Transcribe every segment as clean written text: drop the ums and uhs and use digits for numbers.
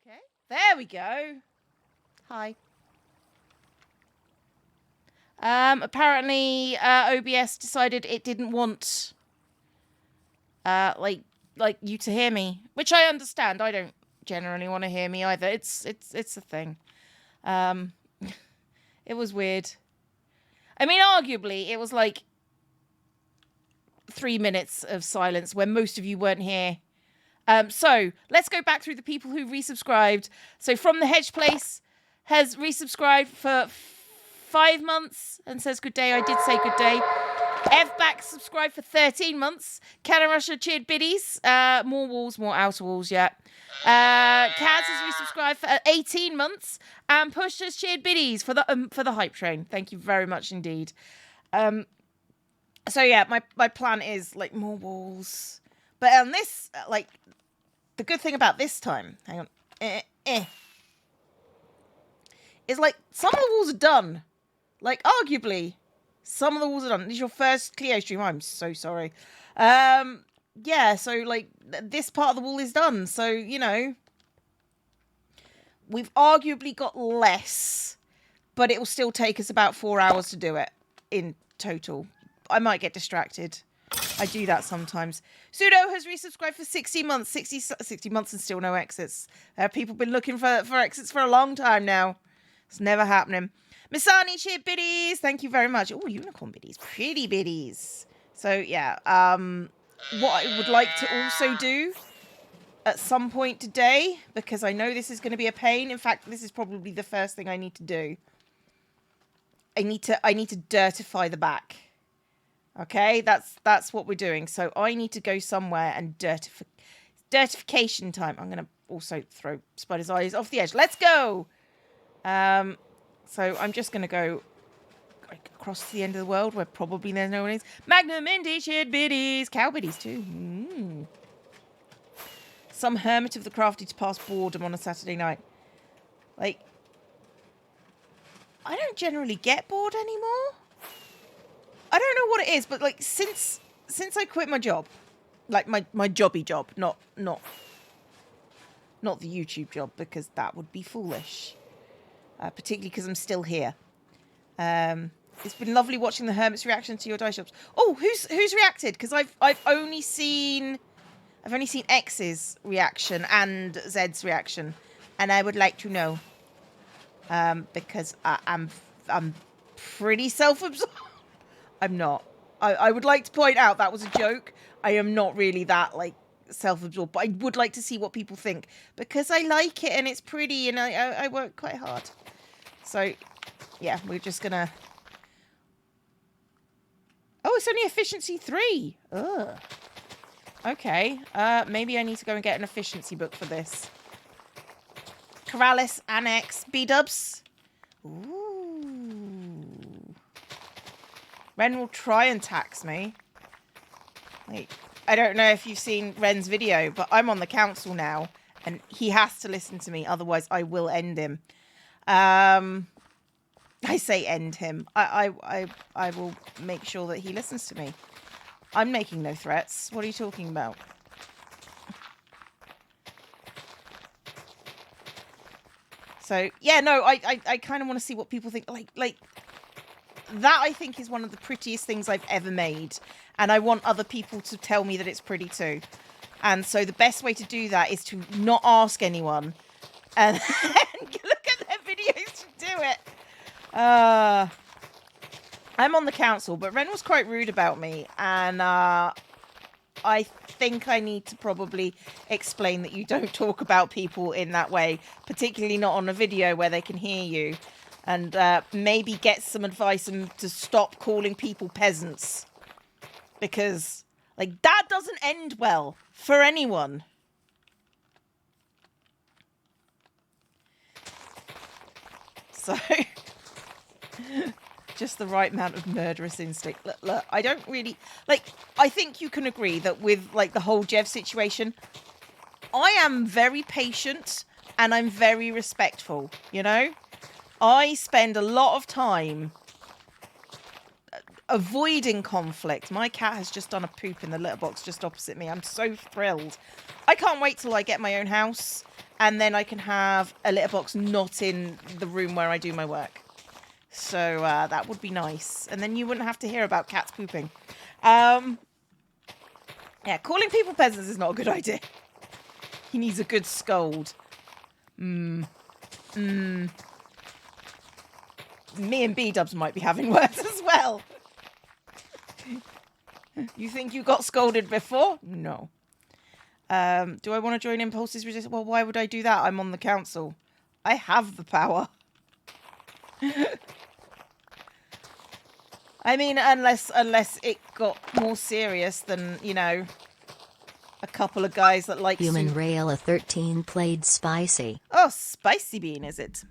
Okay, there we go. Hi. Apparently, OBS decided it didn't want, like you to hear me, which I understand. I don't generally want to hear me either. It's a thing. It was weird. I mean, arguably, it was like 3 minutes of silence when most of you weren't here. So let's go back through the people who resubscribed. So From the Hedge Place has resubscribed for 5 months and says good day. I did say good day. F-Back subscribed for 13 months. Cannon Russia cheered biddies. More walls, more outer walls, yeah. Kaz has resubscribed for 18 months. And Push has cheered biddies for the hype train. Thank you very much indeed. So yeah, my plan is like more walls. But on this, like, the good thing about this time, hang on, is like some of the walls are done. Like, arguably, some of the walls are done. This is your first Clio stream. I'm so sorry. Yeah, so like this part of the wall is done. So, you know, we've arguably got less, but it will still take us about 4 hours to do it in total. I might get distracted. I do that sometimes. Sudo has resubscribed for 60 months. 60 months and still no exits. People been looking for exits for a long time now. It's never happening. Misani cheered biddies. Thank you very much. Oh, unicorn biddies. Pretty biddies. So, yeah. What I would like to also do at some point today, because I know this is going to be a pain. In fact, this is probably the first thing I need to do. I need to dirtify the back. Okay, that's what we're doing. So I need to go somewhere and dirtification time. I'm going to also throw Spider's eyes off the edge. Let's go. So I'm just going to go across to the end of the world where probably there's no one is. Magnum Indy cheered biddies. Cow biddies too. Some hermit of the crafty to pass boredom on a Saturday night. Like, I don't generally get bored anymore. I don't know what it is, but like since I quit my job, like my jobby job, not the YouTube job, because that would be foolish. Particularly because I'm still here. It's been lovely watching the Hermit's reaction to your dice shops. Oh, who's reacted? Because I've only seen X's reaction and Z's reaction, and I would like to know. Because I'm pretty self-absorbed. I'm not. I would like to point out that was a joke. I am not really that, like, self-absorbed. But I would like to see what people think. Because I like it and it's pretty and I work quite hard. So, yeah, we're just going to... Oh, it's only efficiency 3. Ugh. Okay. Maybe I need to go and get an efficiency book for this. Corrales, Annex, B-dubs. Ooh. Ren will try and tax me. Like, I don't know if you've seen Ren's video, but I'm on the council now, and he has to listen to me, otherwise I will end him. I say end him. I will make sure that he listens to me. I'm making no threats. What are you talking about? So, yeah, no, I kind of want to see what people think. Like, that I think is one of the prettiest things I've ever made. And I want other people to tell me that it's pretty too. And so the best way to do that is to not ask anyone. And look at their videos to do it. I'm on the council, but Ren was quite rude about me. And I think I need to probably explain that you don't talk about people in that way. Particularly not on a video where they can hear you. And maybe get some advice to stop calling people peasants. Because, like, that doesn't end well for anyone. So, just the right amount of murderous instinct. Look, I don't really... Like, I think you can agree that with, like, the whole Jev situation, I am very patient and I'm very respectful, you know? I spend a lot of time avoiding conflict. My cat has just done a poop in the litter box just opposite me. I'm so thrilled. I can't wait till I get my own house, and then I can have a litter box not in the room where I do my work. So that would be nice. And then you wouldn't have to hear about cats pooping. Yeah, calling people peasants is not a good idea. He needs a good scold. Me and B-dubs might be having words as well. You think you got scolded before? No. Do I want to join Impulse's Resistance? Well, why would I do that? I'm on the council. I have the power. I mean, unless it got more serious than, you know, a couple of guys that like Human Rail a 13 played spicy. Oh, spicy bean, is it?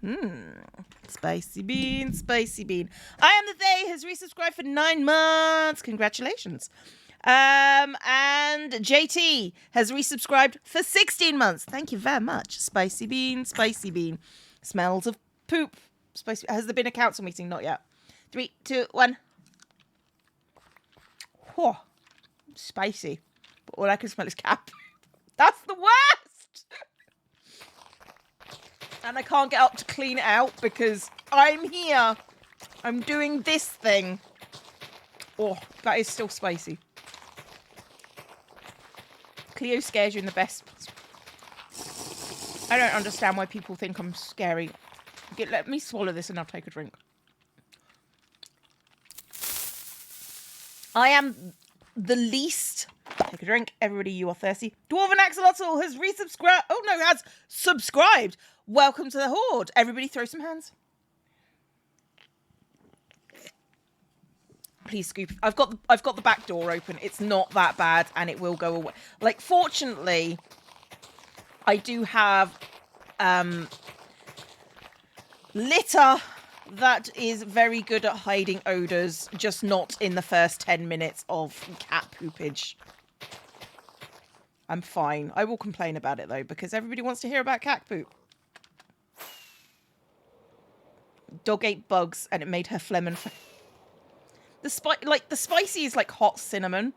Spicy bean, spicy bean. I am the They has resubscribed for 9 months. Congratulations. And JT has resubscribed for 16 months. Thank you very much. Spicy bean, spicy bean. Smells of poop. Spicy. Has there been a council meeting? Not yet. 3, 2, 1. Whoa. Spicy. But all I can smell is cat poop. That's the worst. And I can't get up to clean it out because I'm here. I'm doing this thing. Oh, that is still spicy. Cleo scares you in the best. I don't understand why people think I'm scary. Let me swallow this and I'll take a drink. I am the least... Take a drink. Everybody, you are thirsty. Dwarven Axolotl has resubscribed. Oh, no, has subscribed. Welcome to the Horde. Everybody throw some hands. Please scoop. I've got the back door open. It's not that bad and it will go away. Like, fortunately, I do have litter that is very good at hiding odours, just not in the first 10 minutes of cat poopage. I'm fine. I will complain about it, though, because everybody wants to hear about cat poop. Dog ate bugs, and it made her phlegm and... The spicy is like hot cinnamon.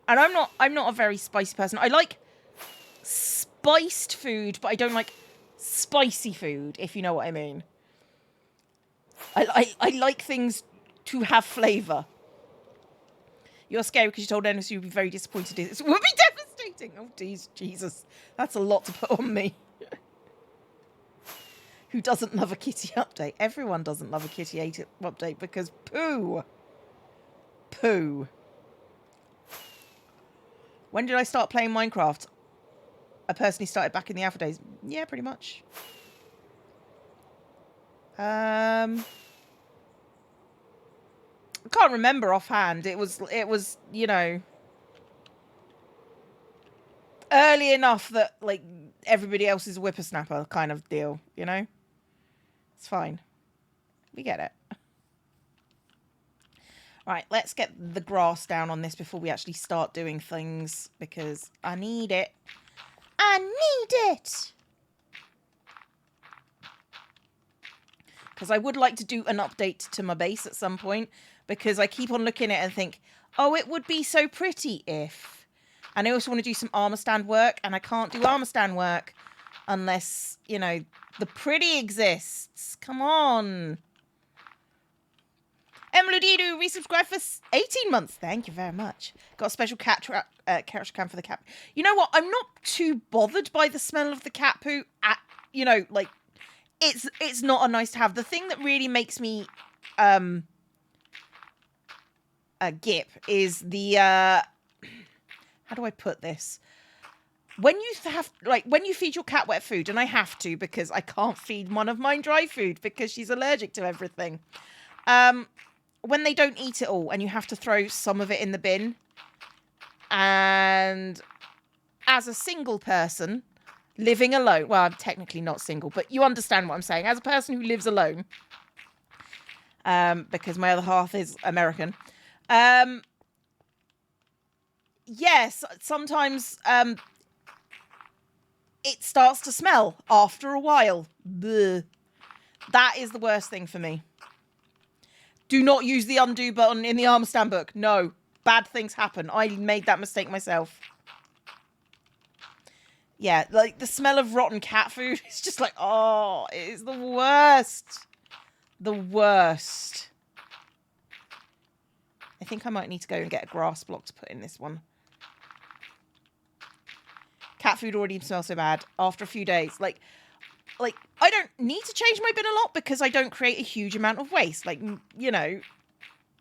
And I'm not a very spicy person. I like spiced food, but I don't like spicy food, if you know what I mean. I like things to have flavour. You're scary because you told Ennis you'd be very disappointed. It would be devastating. Oh, Jesus. That's a lot to put on me. Who doesn't love a kitty update? Everyone doesn't love a kitty update because poo. Poo. When did I start playing Minecraft? I personally started back in the alpha days. Yeah, pretty much. I can't remember offhand. It was, you know, early enough that, like, everybody else is a whippersnapper kind of deal, you know? It's fine. We get it. Right, let's get the grass down on this before we actually start doing things, because I need it. I need it! Because I would like to do an update to my base at some point, because I keep on looking at it and think, oh, it would be so pretty if. And I also want to do some armor stand work, and I can't do armor stand work unless, you know, the pretty exists. Come on. Emludidu resubscribed for 18 months. Thank you very much. Got a special character cam for the cat. You know what? I'm not too bothered by the smell of the cat poo. You know, like, it's not a nice to have. The thing that really makes me gip is the how do I put this? When you when you feed your cat wet food, and I have to because I can't feed one of mine dry food because she's allergic to everything. When they don't eat it all and you have to throw some of it in the bin, and as a single person living alone, well, I'm technically not single, but you understand what I'm saying. As a person who lives alone, because my other half is American, yes, sometimes it starts to smell after a while. Bleh. That is the worst thing for me. Do not use the undo button in the arm stand book. No. Bad things happen. I made that mistake myself. Yeah, like the smell of rotten cat food is just like, oh, it is the worst. The worst. I think I might need to go and get a grass block to put in this one. Cat food already smells so bad after a few days. Like I don't need to change my bin a lot because I don't create a huge amount of waste. Like, you know,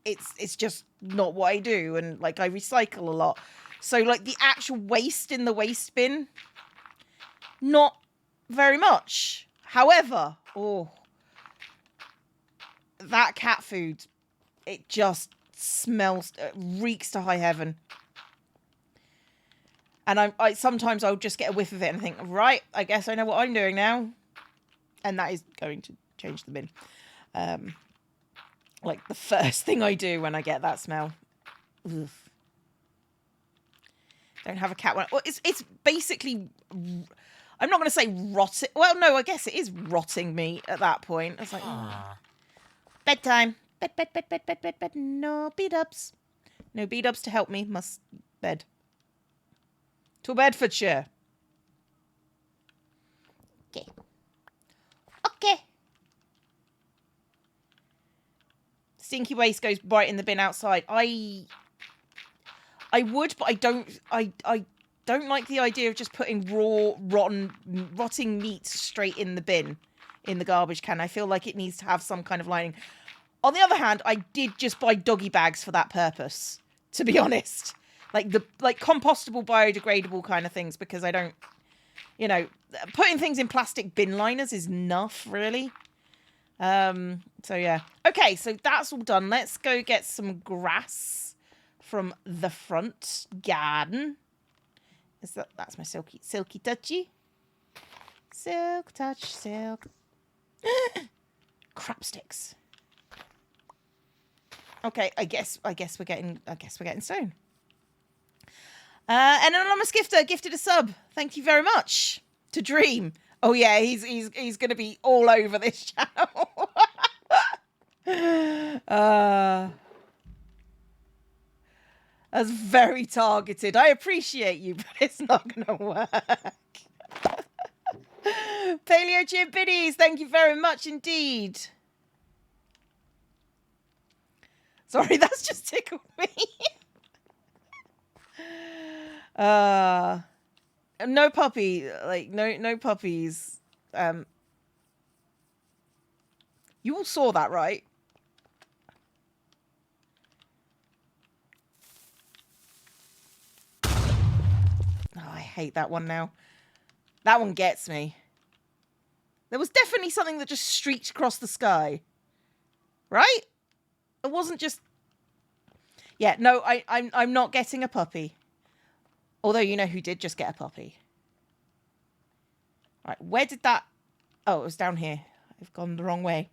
it's just not what I do. And like I recycle a lot. So like the actual waste in the waste bin, not very much. However, oh, that cat food, it just smells, reeks to high heaven. And I sometimes I'll just get a whiff of it and think, right, I guess I know what I'm doing now. And that is going to change the bin. Like the first thing I do when I get that smell. Ugh. Don't have a cat one. Well, it's basically, I'm not going to say rotting. Well, no, I guess it is rotting me at that point. It's like, bedtime. Bed. No beat-ups. No beat-ups to help me. Must bed. To Bedfordshire. Okay. Stinky waste goes right in the bin outside. I would, but I don't like the idea of just putting raw, rotting meat straight in the bin, in the garbage can. I feel like it needs to have some kind of lining. On the other hand, I did just buy doggy bags for that purpose, to be honest. Like compostable, biodegradable kind of things, because I don't, you know, putting things in plastic bin liners is enough, really. So yeah. Okay, so that's all done. Let's go get some grass from the front garden. That's my silky touchy. Silk touch, silk. Crap sticks. Okay, I guess we're getting stone. An anonymous gifter gifted a sub. Thank you very much. To Dream. Oh yeah, he's gonna be all over this channel. That's very targeted. I appreciate you, but it's not gonna work. Paleo Cheer Biddies, thank you very much indeed. Sorry, that's just tickled me. No puppy, like no puppies. You all saw that, right? Oh, I hate that one now. That one gets me. There was definitely something that just streaked across the sky. Right? It wasn't just... Yeah, no, I'm not getting a puppy. Although, you know who did just get a puppy. Right, where did that... Oh, it was down here. I've gone the wrong way.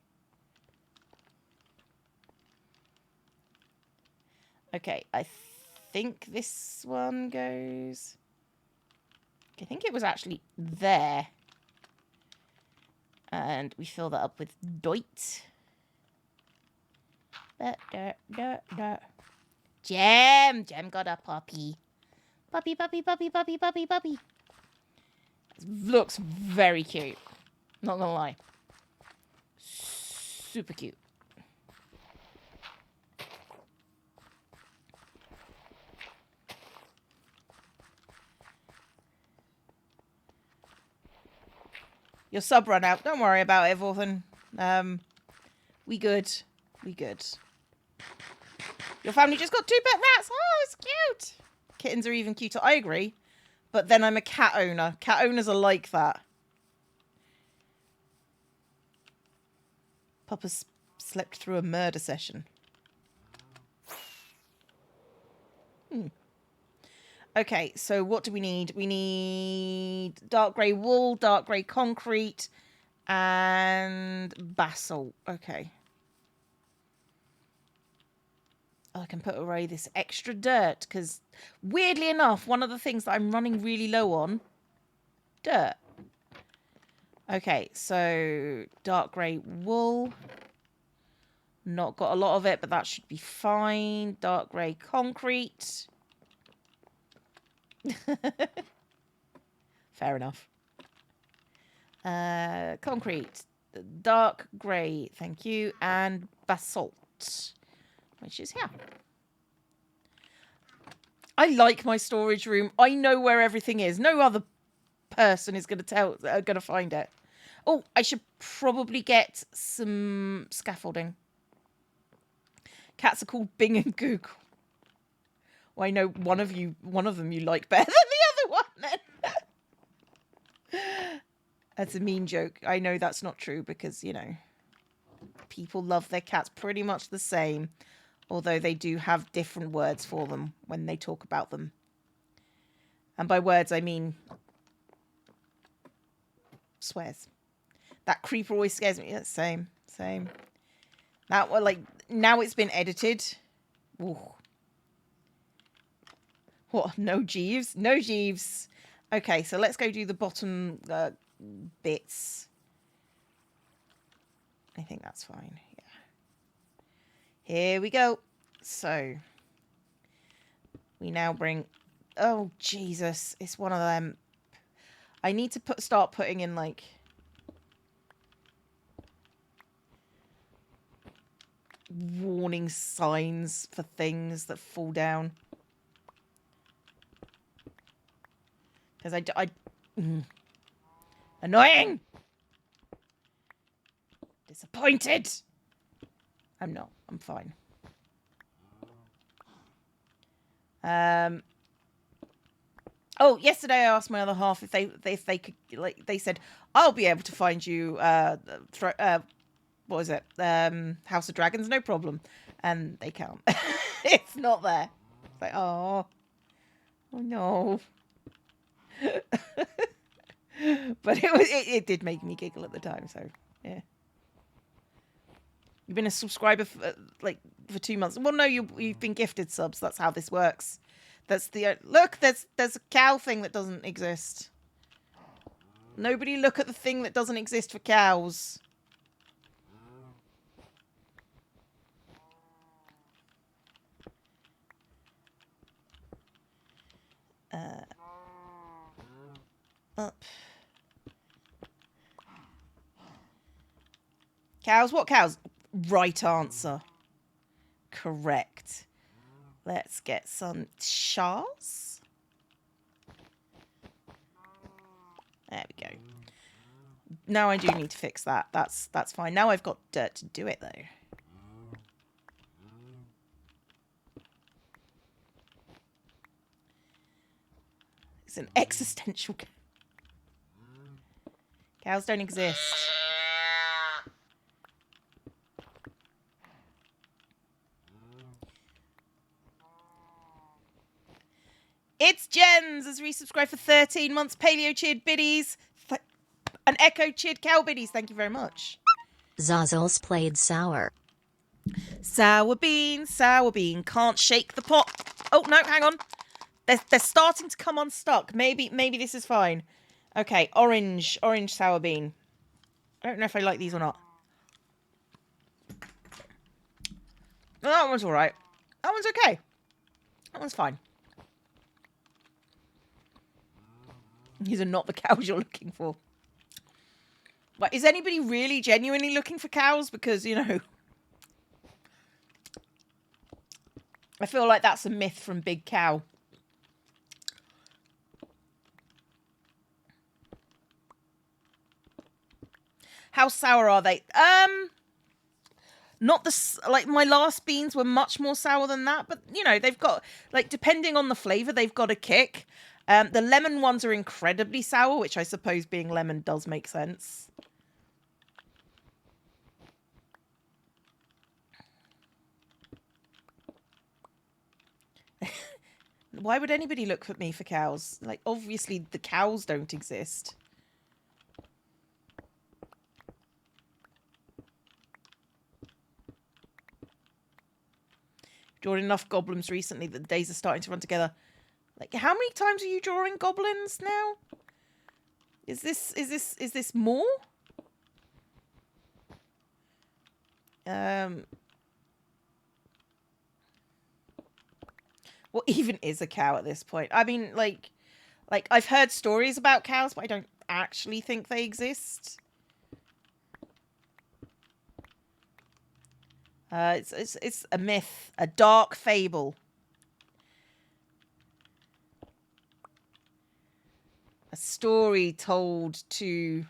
Okay, I think this one goes... I think it was actually there. And we fill that up with doit. Gem got a puppy. Puppy. Looks very cute. Not gonna lie. Super cute. Your sub run out. Don't worry about it, Vorthen. We good. Your family just got 2 pet rats. Oh, it's cute. Kittens are even cuter. I agree. But then I'm a cat owner. Cat owners are like that. Papa's slept through a murder session. Okay, so what do we need? We need dark grey wool, dark grey concrete, and basalt. Okay. I can put away this extra dirt, because weirdly enough, one of the things that I'm running really low on, dirt. Okay, so dark grey wool. Not got a lot of it, but that should be fine. Dark grey concrete. Fair enough. Concrete. Dark grey, thank you. And basalt, which is here. I like my storage room. I know where everything is. No other person is going to find it. Oh, I should probably get some scaffolding. Cats are called Bing and Google. Well, I know one of them you like better than the other one then. That's a mean joke. I know that's not true because, you know, people love their cats pretty much the same, although they do have different words for them when they talk about them. And by words, I mean swears. That creeper always scares me. Yeah, same. That one, like, now it's been edited. Ooh. What? No Jeeves? No Jeeves. Okay, so let's go do the bottom bits. I think that's fine. Yeah. Here we go. So we now bring... Oh, Jesus. It's one of them. I need to start putting in, like... warning signs for things that fall down. Because annoying! Disappointed! I'm not. I'm fine. Oh, yesterday I asked my other half if they could, like, they said, I'll be able to find you, what is it? House of Dragons, no problem. And they can't. It's not there. It's like, oh no. But it did make me giggle at the time, so yeah. You've been a subscriber for, for 2 months. Well, no, you've been gifted subs. That's how this works. That's the look. There's a cow thing that doesn't exist. Nobody look at the thing that doesn't exist for cows. Up. Cows? What cows? Right answer. Correct. Let's get some chars. There we go. Now I do need to fix that. That's fine. Now I've got dirt to do it, though. It's an existential... Cows don't exist. It's Jens has resubscribed for 13 months. Paleo cheered biddies. And Echo cheered cow biddies. Thank you very much. Zazzles played sour. Sour bean, sour bean. Can't shake the pot. Oh, no, hang on. They're starting to come unstuck. Maybe this is fine. Okay, orange sour bean. I don't know if I like these or not. Well, that one's all right. That one's okay. That one's fine. These are not the cows you're looking for. Like, is anybody really genuinely looking for cows? Because, you know, I feel like that's a myth from Big Cow. How sour are they? Not like my last beans were much more sour than that, but you know, they've got, like, depending on the flavor, they've got a kick. The lemon ones are incredibly sour, which I suppose being lemon does make sense. Why would anybody look for me for cows? Like, obviously the cows don't exist. Drawn enough goblins recently that the days are starting to run together. Like, how many times are you drawing goblins now? Is this more? What even is a cow at this point? I mean, like I've heard stories about cows, but I don't actually think they exist. It's a myth, a dark fable. A story told to,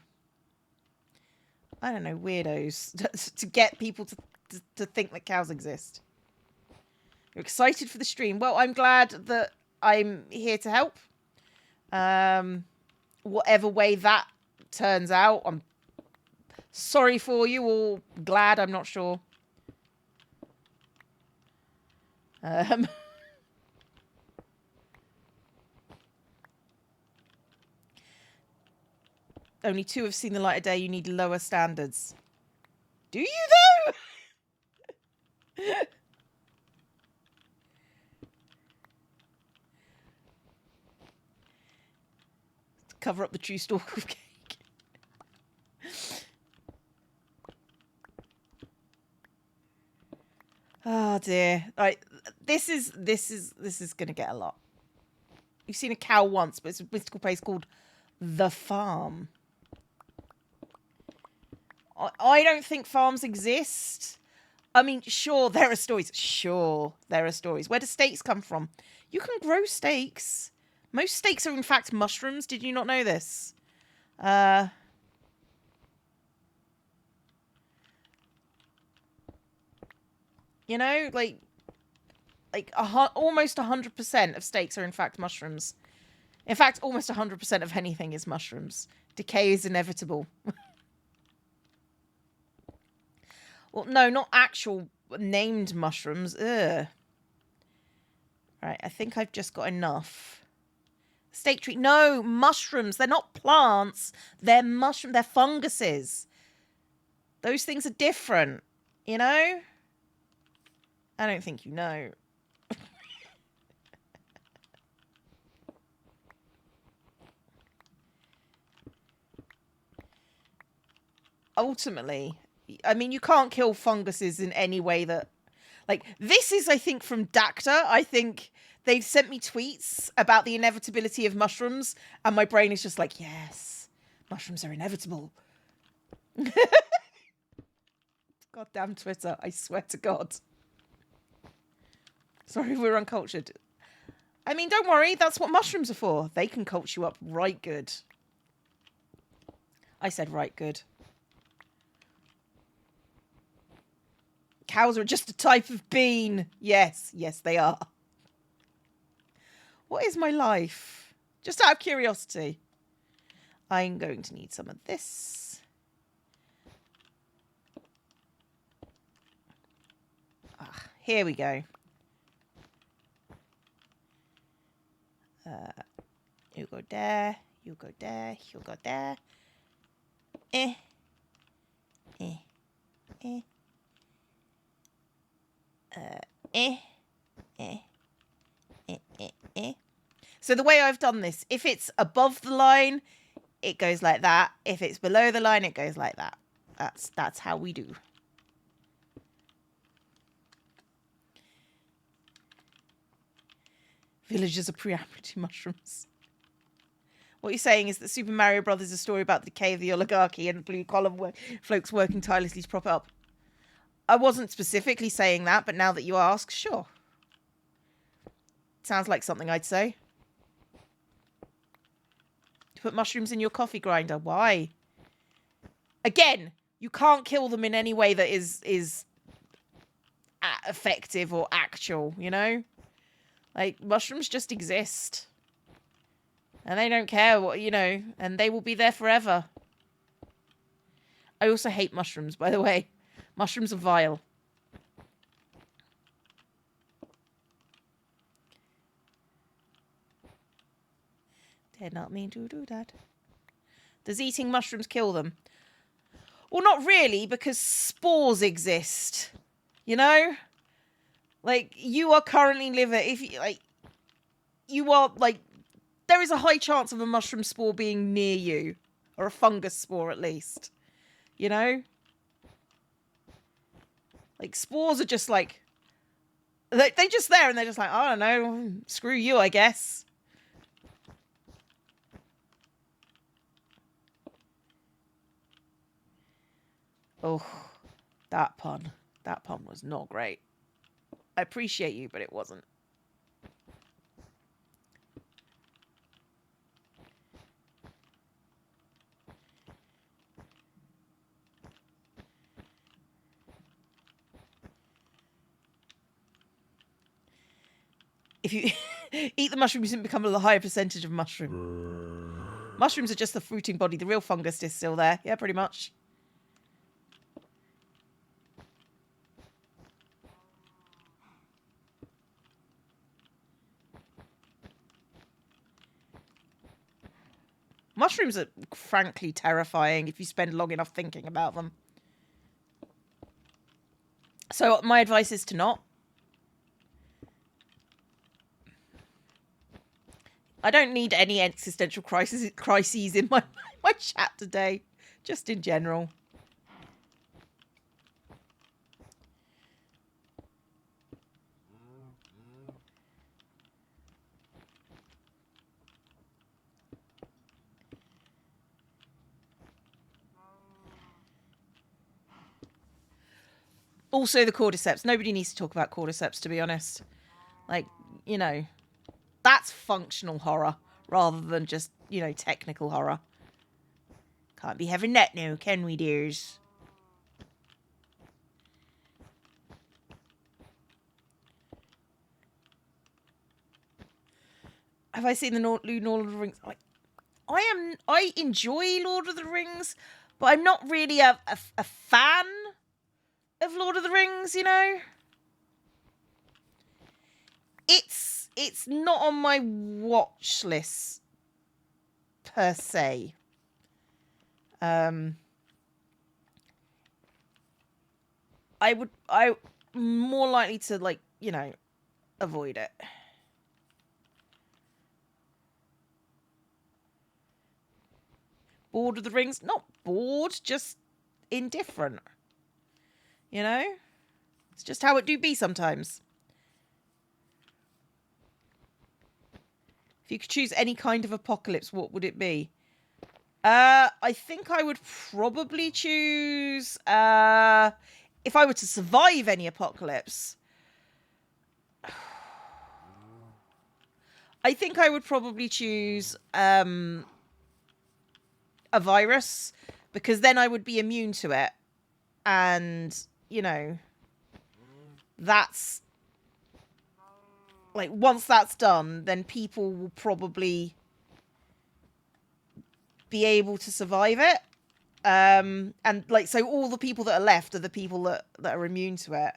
I don't know, weirdos to get people to think that cows exist. You're excited for the stream. Well, I'm glad that I'm here to help. Whatever way that turns out, I'm sorry for you, or glad, I'm not sure. Only 2 have seen the light of day. You need lower standards. Do you, though? To cover up the true stalk of cake. Oh dear. Right, this is going to get a lot. You've seen a cow once, but it's a mystical place called The Farm. I don't think farms exist. I mean, sure, there are stories. Sure, there are stories. Where do steaks come from? You can grow steaks. Most steaks are, in fact, mushrooms. Did you not know this? You know, almost 100% of steaks are, in fact, mushrooms. In fact, almost 100% of anything is mushrooms. Decay is inevitable. Well, no, not actual named mushrooms. Ugh. Right, I think I've just got enough. Steak tree. No, mushrooms. They're not plants. They're mushrooms. They're funguses. Those things are different, you know? I don't think you know. Ultimately, I mean, you can't kill funguses in any way that... Like, this is, I think, from Dacta. I think they've sent me tweets about the inevitability of mushrooms, and my brain is just like, yes, mushrooms are inevitable. Goddamn Twitter, I swear to God. Sorry, we're uncultured. I mean, don't worry, that's what mushrooms are for. They can culture you up right good. I said right good. Cows are just a type of bean. Yes, yes, they are. What is my life? Just out of curiosity. I'm going to need some of this. Ah, here we go. You go there, you go there, you go there. Eh. Eh. Eh. Eh. Eh. Eh. Eh. Eh. So the way I've done this, if it's above the line, it goes like that. If it's below the line, it goes like that. That's how we do. Villagers are preamble to mushrooms. What you're saying is that Super Mario Brothers is a story about the decay of the oligarchy and the blue-collar folks working tirelessly to prop it up. I wasn't specifically saying that, but now that you ask, sure. Sounds like something I'd say. To put mushrooms in your coffee grinder. Why? Again, you can't kill them in any way that is effective or actual, you know? Like, mushrooms just exist. And they don't care what, you know, and they will be there forever. I also hate mushrooms, by the way. Mushrooms are vile. Did not mean to do that. Does eating mushrooms kill them? Well, not really, because spores exist. You know? Like, you are currently living... If you, like... You are, like... There is a high chance of a mushroom spore being near you. Or a fungus spore, at least. You know? Like, spores are just, like... They're just there and they're just like, I don't know, screw you, I guess. Oh, that pun. That pun was not great. I appreciate you, but it wasn't. If you eat the mushrooms and become a higher percentage of mushroom. Mushrooms are just the fruiting body. The real fungus is still there. Yeah, pretty much. Mushrooms are frankly terrifying if you spend long enough thinking about them. So my advice is to not. I don't need any existential crises in my chat today. Just in general. Also the cordyceps. Nobody needs to talk about cordyceps, to be honest. Like, you know, that's functional horror rather than just, you know, technical horror. Can't be having that now, can we, dears? Have I seen the new Lord of the Rings? I enjoy Lord of the Rings, but I'm not really a fan of Lord of the Rings, you know? It's not on my watch list per se. I'm more likely to, like, you know, avoid it. Bored of the Rings? Not bored, just indifferent. You know? It's just how it do be sometimes. If you could choose any kind of apocalypse, what would it be? I think I would probably choose... if I were to survive any apocalypse... I think I would probably choose a virus, because then I would be immune to it. And, you know, that's... like, once that's done, then people will probably be able to survive it. And, like, so all the people that are left are the people that are immune to it.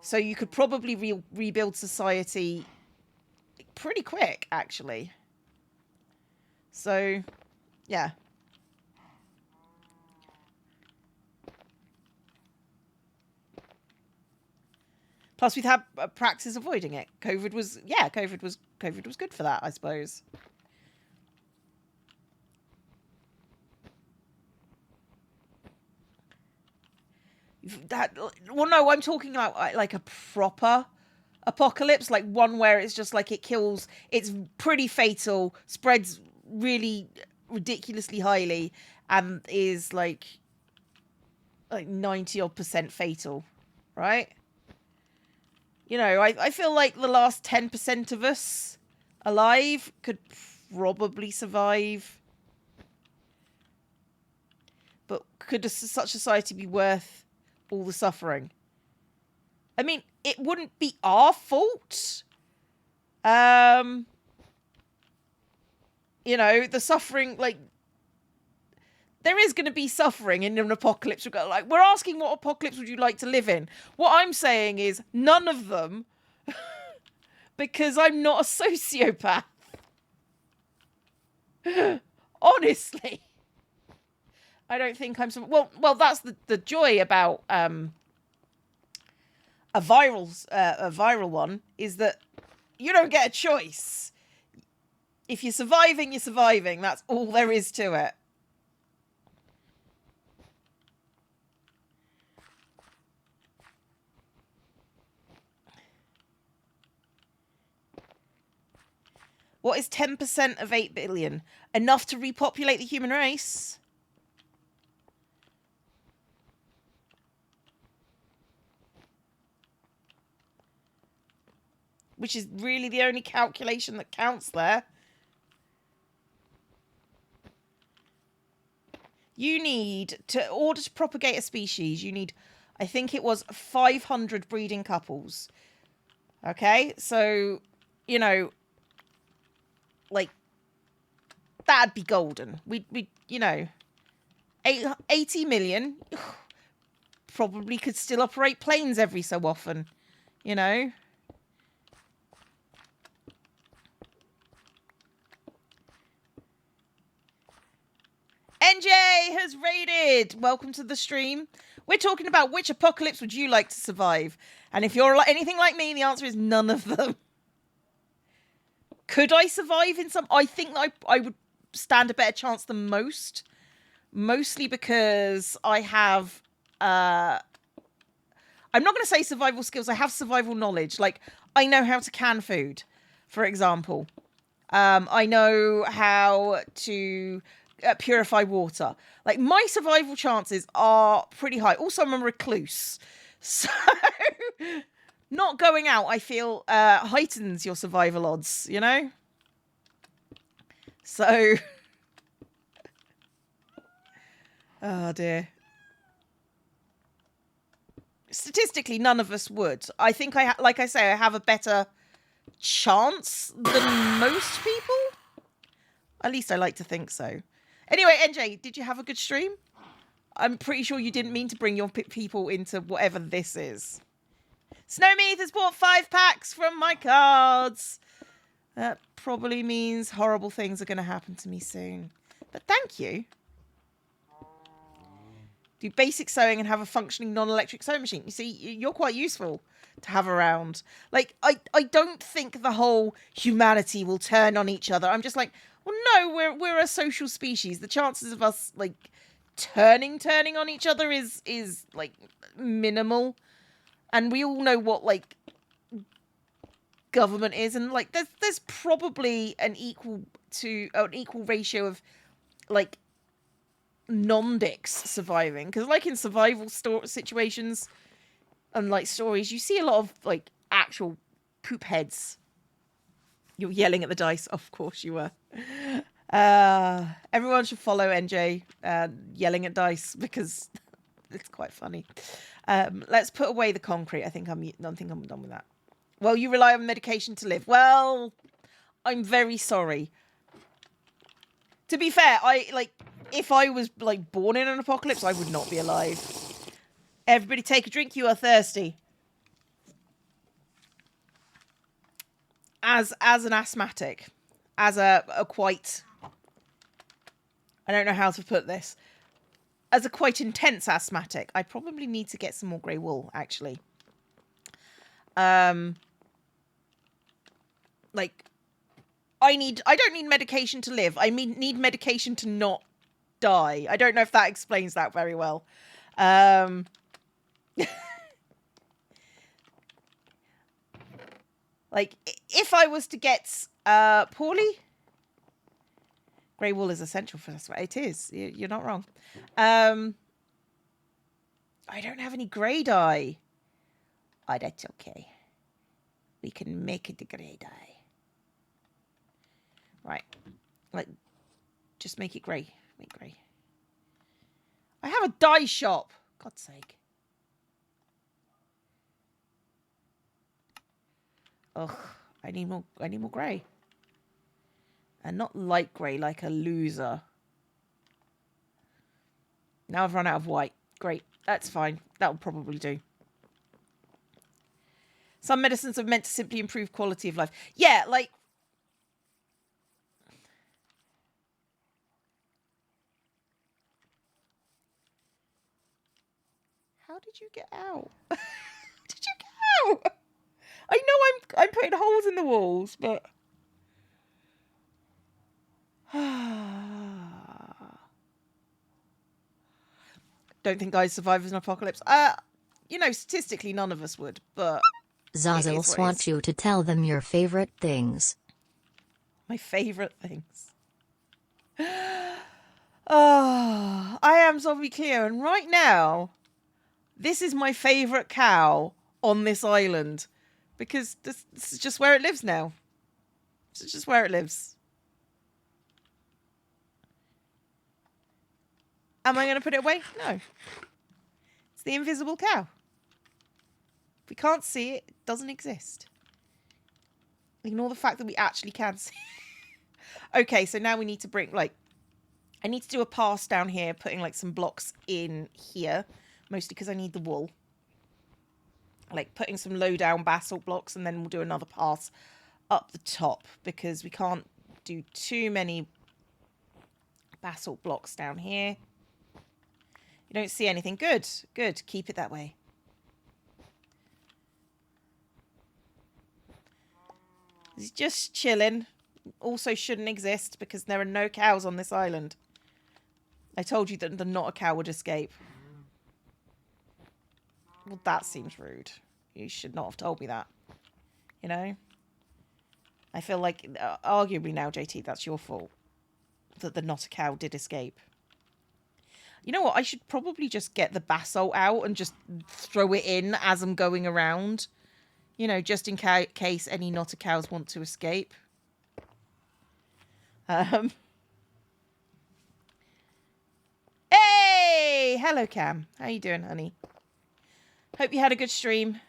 So you could probably rebuild society pretty quick, actually. So, yeah. Plus, we've had a practice avoiding it. COVID was good for that, I suppose. No, I'm talking about like a proper apocalypse, like one where it's just like it kills. It's pretty fatal, spreads really ridiculously highly, and is like 90% fatal, right? You know, I feel like the last 10% of us alive could probably survive. But could such a society be worth all the suffering? I mean, it wouldn't be our fault. You know, the suffering, like, there is going to be suffering in an apocalypse. Like, we're asking what apocalypse would you like to live in? What I'm saying is none of them, because I'm not a sociopath. Honestly, I don't think I'm well. That's the joy about a viral one, is that you don't get a choice. If you're surviving, you're surviving. That's all there is to it. What is 10% of 8 billion? Enough to repopulate the human race. Which is really the only calculation that counts there. You need, to order to propagate a species, you need, I think it was 500 breeding couples. Okay, so, you know, like, that'd be golden. We you know, 80 million, probably could still operate planes every so often, you know. NJ has raided. Welcome to the stream. We're talking about which apocalypse would you like to survive? And if you're anything like me, the answer is none of them. Could I survive in some? I think I would stand a better chance than most. Mostly because I have... I'm not going to say survival skills. I have survival knowledge. Like, I know how to can food, for example. I know how to... purify water. Like, my survival chances are pretty high. Also, I'm a recluse, so not going out, I feel, heightens your survival odds, you know. So oh dear. Statistically, none of us would. I think like I say, I have a better chance than most people. At least I like to think so. Anyway, NJ, did you have a good stream? I'm pretty sure you didn't mean to bring your people into whatever this is. Snowmeath has bought 5 packs from my cards. That probably means horrible things are going to happen to me soon. But thank you. Do basic sewing and have a functioning non-electric sewing machine. You see, you're quite useful to have around. Like, I don't think the whole humanity will turn on each other. I'm just like, well, no, we're a social species. The chances of us, like, turning on each other is like minimal. And we all know what, like, government is, and like there's probably an equal ratio of, like, non-dicks surviving, because like in survival situations and like stories, you see a lot of like actual poop heads. You're yelling at the dice. Of course you were. Everyone should follow NJ yelling at dice, because it's quite funny. Let's put away the concrete. I think I'm done with that. Well, you rely on medication to live. Well, I'm very sorry. To be fair, if I was like born in an apocalypse, I would not be alive. Everybody take a drink, you are thirsty. As an asthmatic, as a quite, I don't know how to put this, as a quite intense asthmatic, I probably need to get some more grey wool, actually. Like, I don't need medication to live. I need medication to not die. I don't know if that explains that very well. Like, if I was to get poorly, grey wool is essential for this. It is. You're not wrong. I don't have any grey dye. Oh, that's okay. We can make it the grey dye. Right. Like, just make it grey. Make grey. I have a dye shop. God's sake. Ugh. I need more grey. And not light grey like a loser. Now I've run out of white. Great. That's fine. That'll probably do. Some medicines are meant to simply improve quality of life. Yeah, like... How did you get out? How did you get out? I know I'm putting holes in the walls, but... Don't think guys survive an apocalypse. You know, statistically none of us would, but... Zazels wants you to tell them your favorite things. My favourite things. Oh, I am Zombie Cleo, and right now, this is my favourite cow on this island. Because this is just where it lives now. This is just where it lives. Am I going to put it away? No. It's the invisible cow. If we can't see it, it doesn't exist. Ignore the fact that we actually can see it. Okay, so now we need to bring, like, I need to do a pass down here, putting, like, some blocks in here. Mostly because I need the wool. Like, putting some low-down basalt blocks, and then we'll do another pass up the top, because we can't do too many basalt blocks down here. You don't see anything. Good. Good. Keep it that way. He's just chilling. Also shouldn't exist because there are no cows on this island. I told you that not a cow would escape. Well, that seems rude. You should not have told me that. You know? I feel like, arguably now, JT, that's your fault. That the not a cow did escape. You know what? I should probably just get the basalt out and just throw it in as I'm going around. You know, just in case any not a cows want to escape. Hey! Hello, Cam. How you doing, honey? Hope you had a good stream.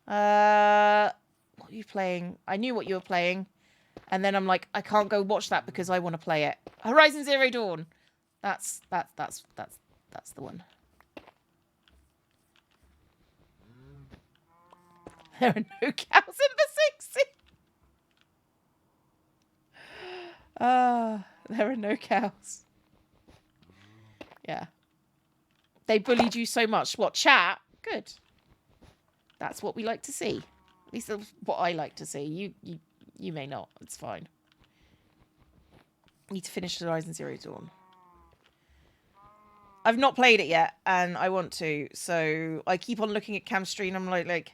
What are you playing? I knew what you were playing. And then I'm like, I can't go watch that because I want to play it. Horizon Zero Dawn. That's the one. There are no cows in the 60. There are no cows. Yeah. They bullied you so much. What, chat? Good. That's what we like to see. At least that's what I like to see. You may not. It's fine. Need to finish Horizon Zero Dawn. I've not played it yet, and I want to. So I keep on looking at Cam's stream. I'm like,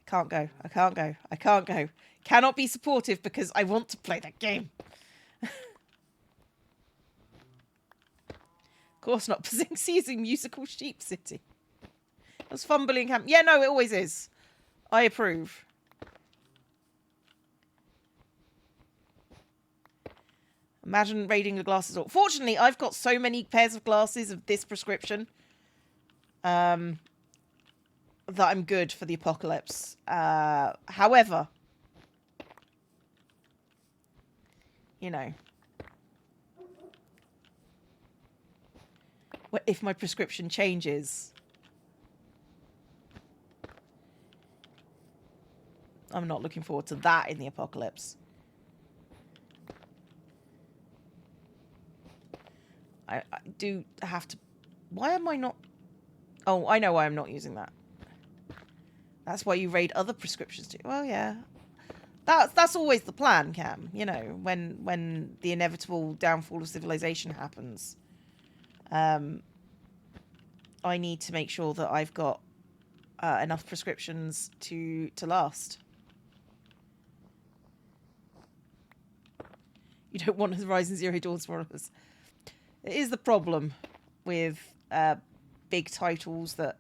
can't go. I can't go. I can't go. Cannot be supportive because I want to play that game. Of course not. Pzinx using musical Sheep City. It was fun bullying Cam. Yeah, no, it always is. I approve. Imagine raiding the glasses. Fortunately, I've got so many pairs of glasses of this prescription that I'm good for the apocalypse. However, you know, if my prescription changes, I'm not looking forward to that in the apocalypse. I do have to... Why am I not... Oh, I know why I'm not using that. That's why you raid other prescriptions too. Well, yeah. That's always the plan, Cam. You know, when the inevitable downfall of civilization happens. I need to make sure that I've got enough prescriptions to last. You don't want Horizon Zero Dawn spoilers. It is the problem with big titles that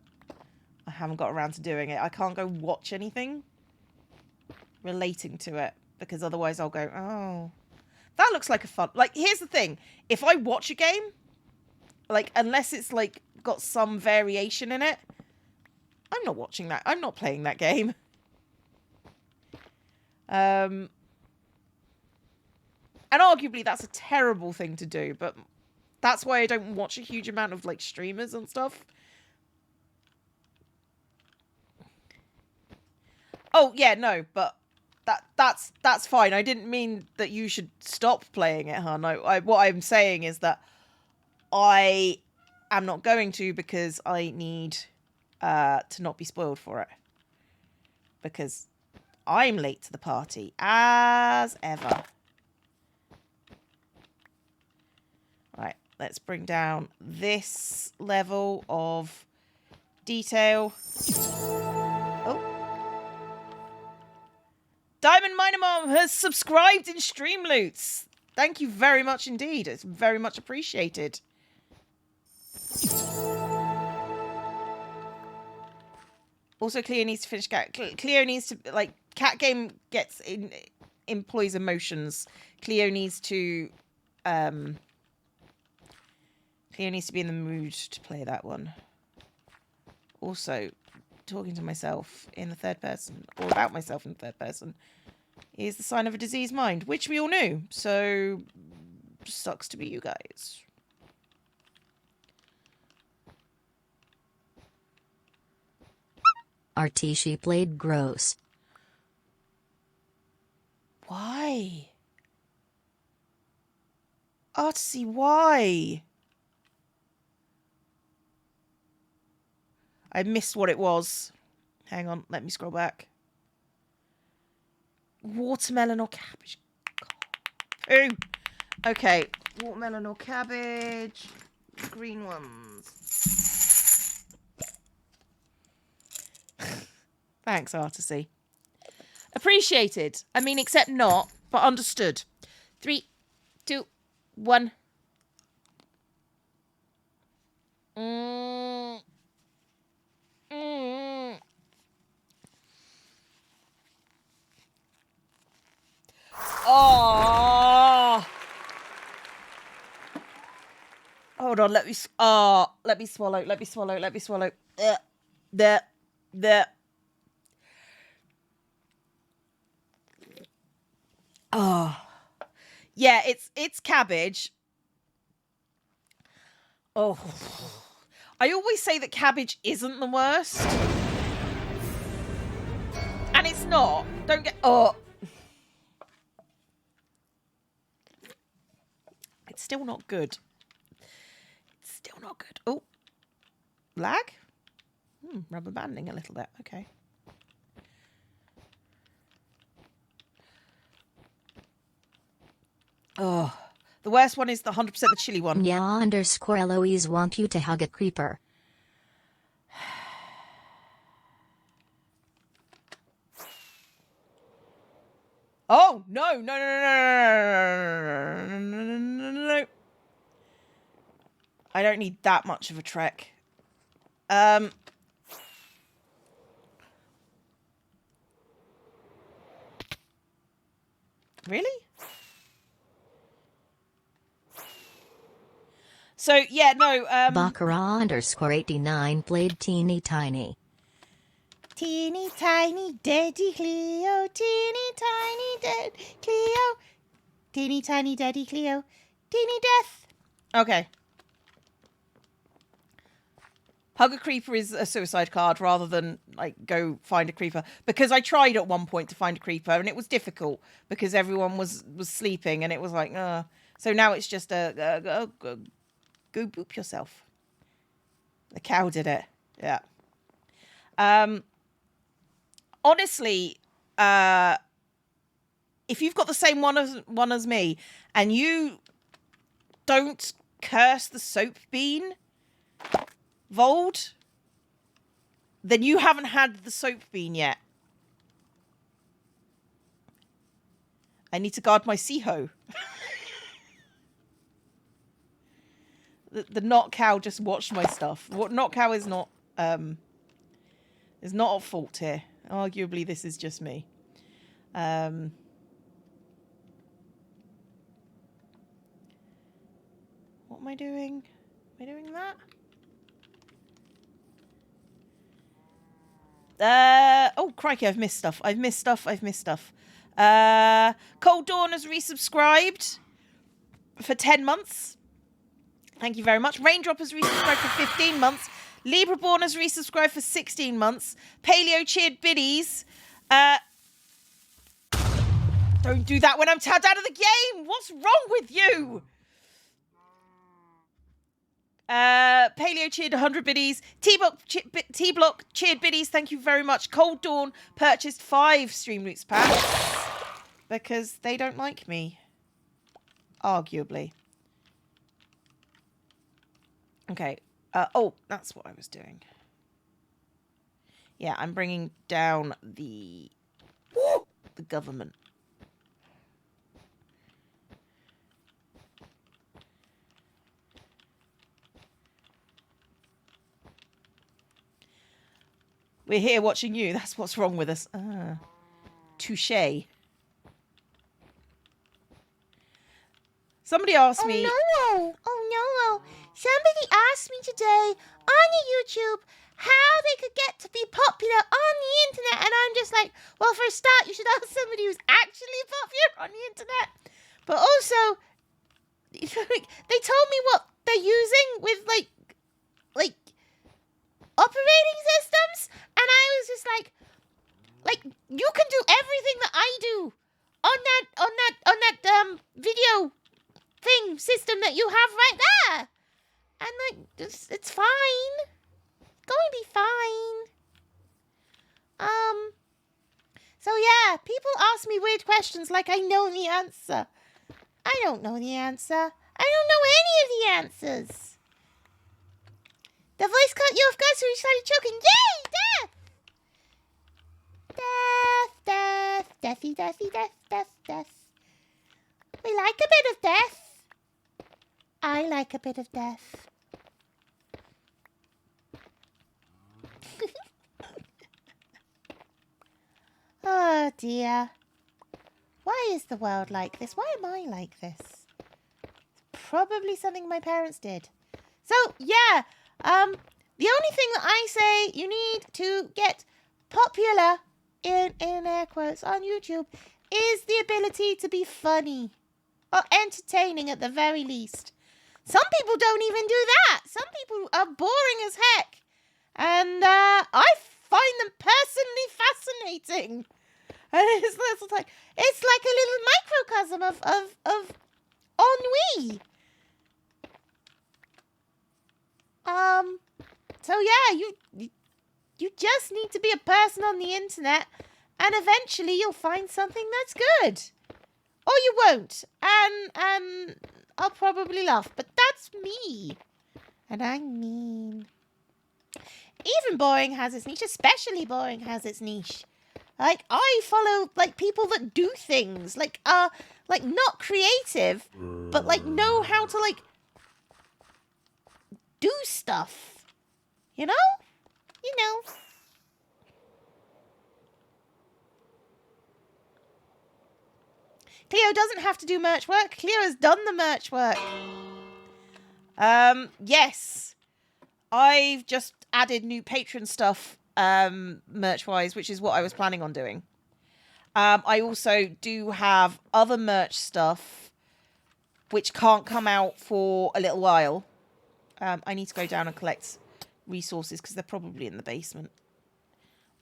I haven't got around to doing it. I can't go watch anything relating to it because otherwise I'll go, oh, that looks like a fun... Like, here's the thing. If I watch a game, like, unless it's, like, got some variation in it, I'm not watching that. I'm not playing that game. And arguably that's a terrible thing to do, but that's why I don't watch a huge amount of, like, streamers and stuff. Oh, yeah, no, but that's fine. I didn't mean that you should stop playing it, huh? No, what I'm saying is that I am not going to because I need to not be spoiled for it. Because I'm late to the party, as ever. Right, let's bring down this level of detail. Oh. Diamond Dynamom has subscribed in Streamloots. Thank you very much indeed. It's very much appreciated. Also, Cleo needs to finish cat. Cleo needs to, like, cat game employs emotions. Cleo needs to be in the mood to play that one. Also, talking to myself in the third person, or about myself in the third person, is the sign of a diseased mind, which we all knew. So, sucks to be you guys. Artishi played gross. Why? Artsy, why? I missed what it was. Hang on, let me scroll back. Watermelon or cabbage? Ooh. Okay, watermelon or cabbage. Green ones. Thanks, Artisy. Appreciated. I mean, except not, but understood. 3, 2, 1. Oh. Hold on, let me swallow. Let me swallow. There. Oh. Yeah, it's cabbage. Oh. I always say that cabbage isn't the worst. And it's not. Don't get... Oh. It's still not good. Oh. Lag? Rubber banding a little bit. Okay. Oh. The worst one is the 100% the chili one. Nya_Eloise want you to hug a creeper. Oh, no. I don't need that much of a trek. Really? So, yeah, no, Baccarat_89 played teeny tiny. Teeny tiny daddy Cleo, teeny tiny dead Cleo, teeny tiny daddy Cleo, teeny death. Okay. Hug a creeper is a suicide card rather than, like, go find a creeper. Because I tried at one point to find a creeper and it was difficult because everyone was sleeping and it was like, So now it's just go boop yourself. The cow did it. Yeah. Honestly, if you've got the same one as me and you don't curse the soap bean, Vold, then you haven't had the soap bean yet. I need to guard my sea-ho. The not cow just watched my stuff. What not cow is not at fault here. Arguably, this is just me. What am I doing? Am I doing that? Oh, crikey, I've missed stuff. Cold Dawn has resubscribed for 10 months. Thank you very much. Raindrop has resubscribed for 15 months. Libraborn has resubscribed for 16 months. Paleo cheered biddies. Don't do that when I'm tabbed out of the game. What's wrong with you? Paleo cheered 100 biddies. T-Block cheered biddies. Thank you very much. Cold Dawn purchased 5 Streamloots packs because they don't like me. Arguably. Okay. Oh, that's what I was doing. Yeah, I'm bringing down the government. We're here watching you. That's what's wrong with us. Touche. Somebody asked me... Oh no. Somebody asked me today on YouTube how they could get to be popular on the internet. And I'm just like, well, for a start, you should ask somebody who's actually popular on the internet. But also, they told me what they're using with, like operating systems. And I was just like, you can do everything that I do on that video thing system that you have right there. And like, it's fine. It's going to be fine. So yeah, people ask me weird questions like I know the answer. I don't know the answer. I don't know any of the answers. The voice cut you off guard, so you started choking. Yay, death! Death, deathy, deathy, death. We like a bit of death. I like a bit of death. Oh dear. Why is the world like this? Why am I like this? Probably something my parents did. So yeah, the only thing that I say you need to get popular in air quotes on YouTube is the ability to be funny or entertaining at the very least. Some people don't even do that. Some people are boring as heck. And I find them personally fascinating. And it's like a little microcosm of ennui. So yeah, you just need to be a person on the internet, and eventually you'll find something that's good. Or you won't. And I'll probably laugh, but that's me. And I'm mean. Even boring has its niche, especially boring has its niche. Like, I follow, like, people that do things, like, not creative, but, like, know how to, like, do stuff. You know? You know. Cleo doesn't have to do merch work. Cleo has done the merch work. Yes. I've just added new patron stuff, merch-wise, which is what I was planning on doing. I also do have other merch stuff, which can't come out for a little while. I need to go down and collect resources, because they're probably in the basement.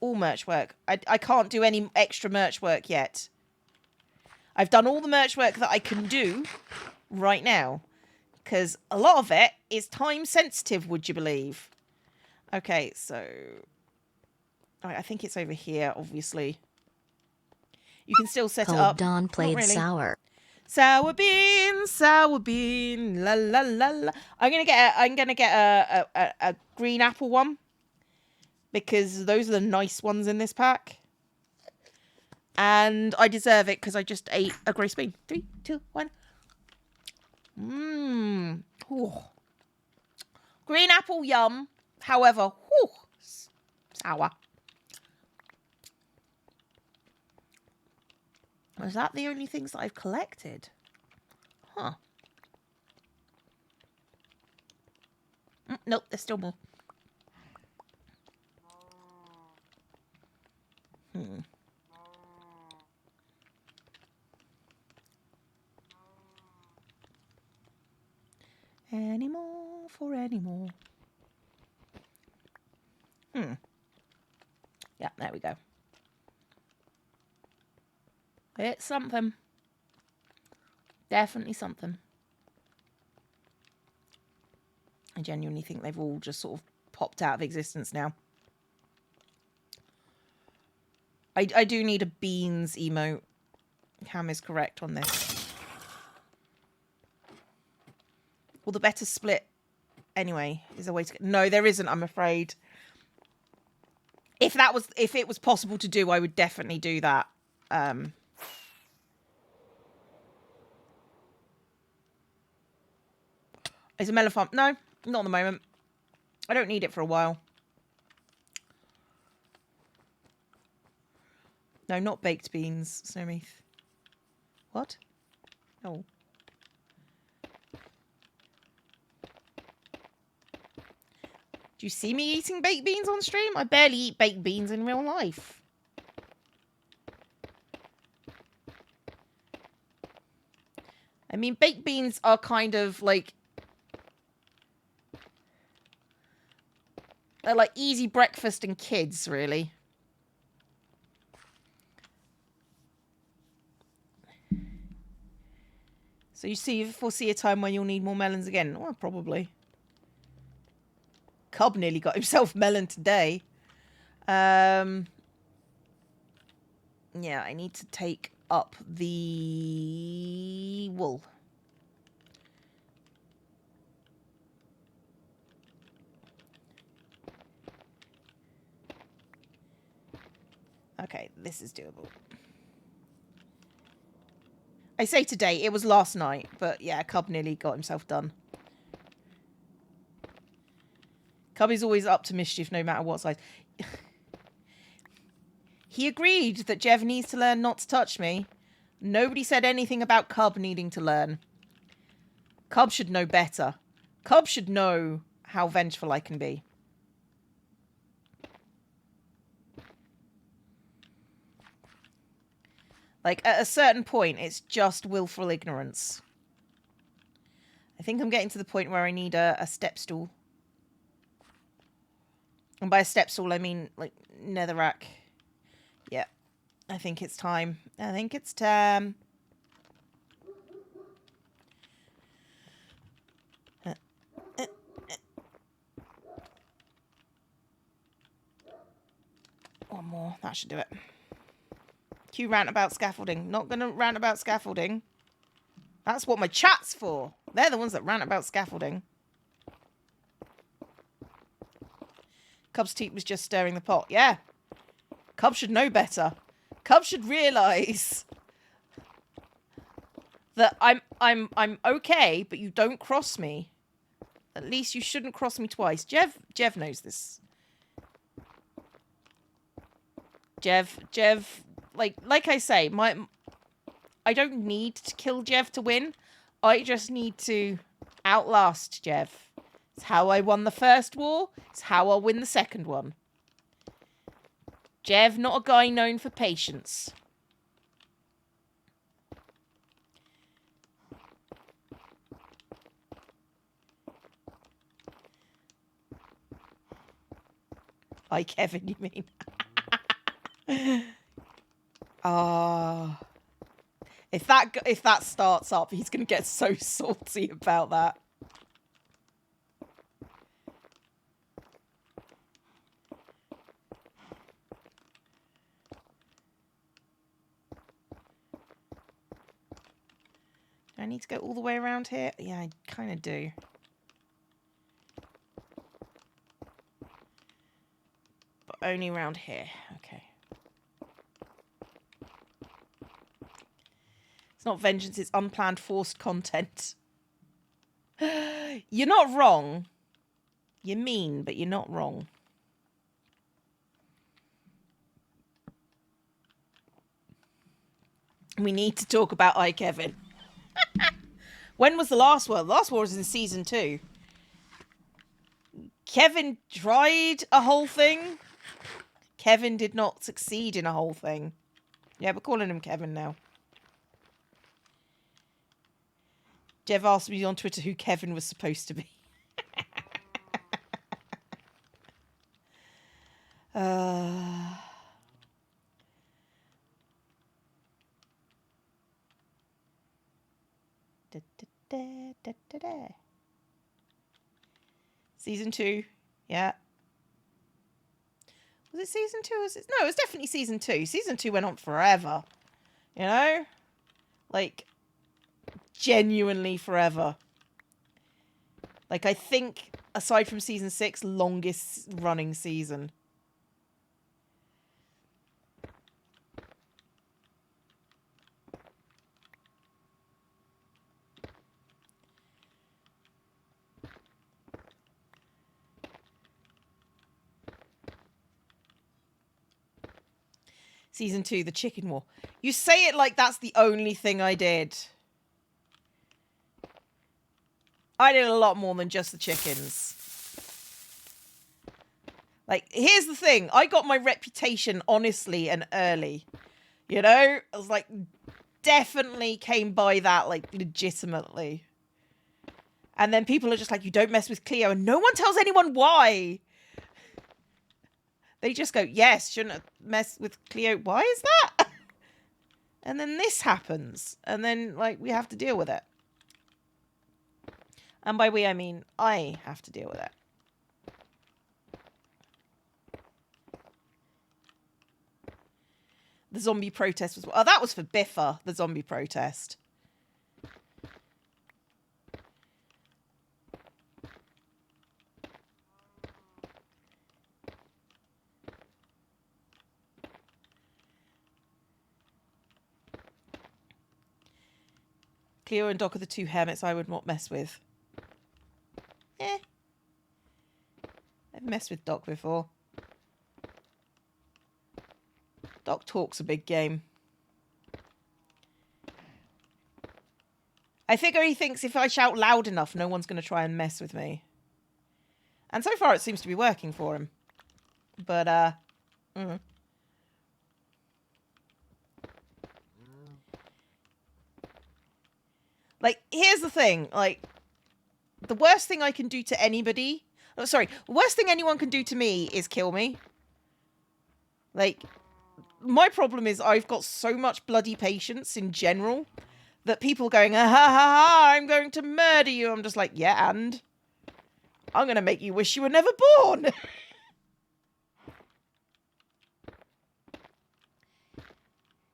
All merch work. I can't do any extra merch work yet. I've done all the merch work that I can do right now, because a lot of it is time sensitive, would you believe? Okay, so I think it's over here, obviously. You can still set it up. Dawn played really. sour. Sour bean, la la la la. I'm gonna get a green apple one, because those are the nice ones in this pack. And I deserve it because I just ate a grey bean. 3, 2, 1. Ooh. Green apple, yum. However, sour. Is that the only things that I've collected? Huh. Nope, there's still more. Any more for any more. Yeah, there we go. It's something. Definitely something. I genuinely think they've all just sort of popped out of existence now. I do need a beans emote. Cam is correct on this. Well, the better split anyway is a way to get... No, there isn't, I'm afraid. If it was possible to do, I would definitely do that. Is a melon farm? No, not at the moment. I don't need it for a while. No, not baked beans, Snowmeath. What? Oh. Do you see me eating baked beans on stream? I barely eat baked beans in real life. I mean, baked beans are kind of like... They're like easy breakfast and kids, really. So you foresee a time when you'll need more melons again? Well, probably. Cub nearly got himself melon today. Yeah, I need to take up the wool. Okay, this is doable. I say today, it was last night, but yeah, Cub nearly got himself done. Cub is always up to mischief no matter what size. He agreed that Jev needs to learn not to touch me. Nobody said anything about Cub needing to learn. Cub should know better. Cub should know how vengeful I can be. Like, at a certain point, it's just willful ignorance. I think I'm getting to the point where I need a step stool. And by a step stool, I mean, like, netherrack. Yeah. I think it's time. I think it's time. One more. That should do it. Cue rant about scaffolding. Not going to rant about scaffolding. That's what my chat's for. They're the ones that rant about scaffolding. Cub's teeth was just stirring the pot. Yeah. Cub should know better. Cub should realise that I'm okay, but you don't cross me. At least you shouldn't cross me twice. Jev knows this. Jev, like I say, I don't need to kill Jev to win. I just need to outlast Jev. It's how I won the first war. It's how I'll win the second one. Jev, not a guy known for patience. Hi, Kevin, you mean? If that starts up, he's going to get so salty about that. Do I need to go all the way around here? Yeah, I kind of do. But only around here. Okay. It's not vengeance, it's unplanned forced content. You're not wrong. You're mean, but you're not wrong. We need to talk about Kevin. When was the last war? The last war was in season 2. Kevin tried a whole thing. Kevin did not succeed in a whole thing. Yeah, we're calling him Kevin now. Jev asked me on Twitter who Kevin was supposed to be. Season 2, yeah. Was it season 2? No, it was definitely season 2. Season 2 went on forever. You know? Like, genuinely forever. Like, I think, aside from season 6, longest running season. Season 2, the chicken war. You say it like that's the only thing I did. I did a lot more than just the chickens. Like, here's the thing. I got my reputation honestly and early. You know? I was like, definitely came by that, like, legitimately. And then people are just like, you don't mess with Cleo. And no one tells anyone why. They just go, yes, shouldn't mess with Cleo. Why is that? And then this happens. And then, like, we have to deal with it. And by we, I mean I have to deal with it. The zombie protest was... Oh, that was for Biffa, the zombie protest. Cleo and Doc are the two hermits I would not mess with. I've messed with Doc before. Doc talks a big game. I figure he thinks if I shout loud enough, no one's going to try and mess with me. And so far it seems to be working for him. But, Like, here's the thing. Like, the worst thing I can do to anybody... Oh, sorry. The worst thing anyone can do to me is kill me. Like, my problem is I've got so much bloody patience in general that people going, ah, ha, ha, ha, I'm going to murder you. I'm just like, yeah, and? I'm going to make you wish you were never born.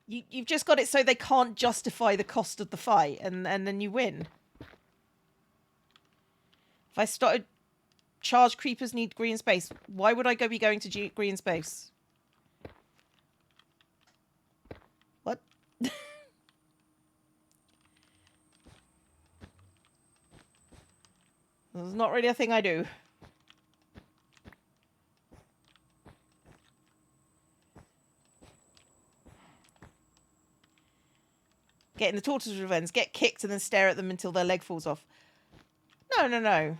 You've just got it so they can't justify the cost of the fight, and then you win. If I started... Charged creepers need green space. Why would I be going to green space? What? This is not really a thing I do. Get in the tortoise revenge, get kicked and then stare at them until their leg falls off. No, no, no.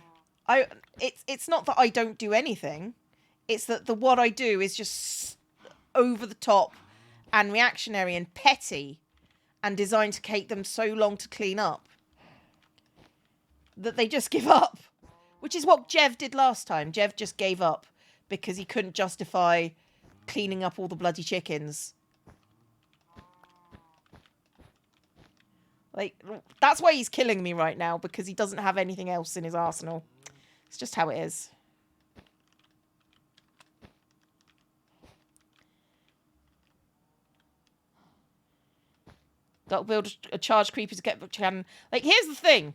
It's not that I don't do anything. It's that what I do is just over the top and reactionary and petty and designed to take them so long to clean up that they just give up. Which is what Jev did last time. Jev just gave up because he couldn't justify cleaning up all the bloody chickens. Like, that's why he's killing me right now, because he doesn't have anything else in his arsenal. It's just how it is. Doc build a charge creeper to get cannon. Like, here's the thing.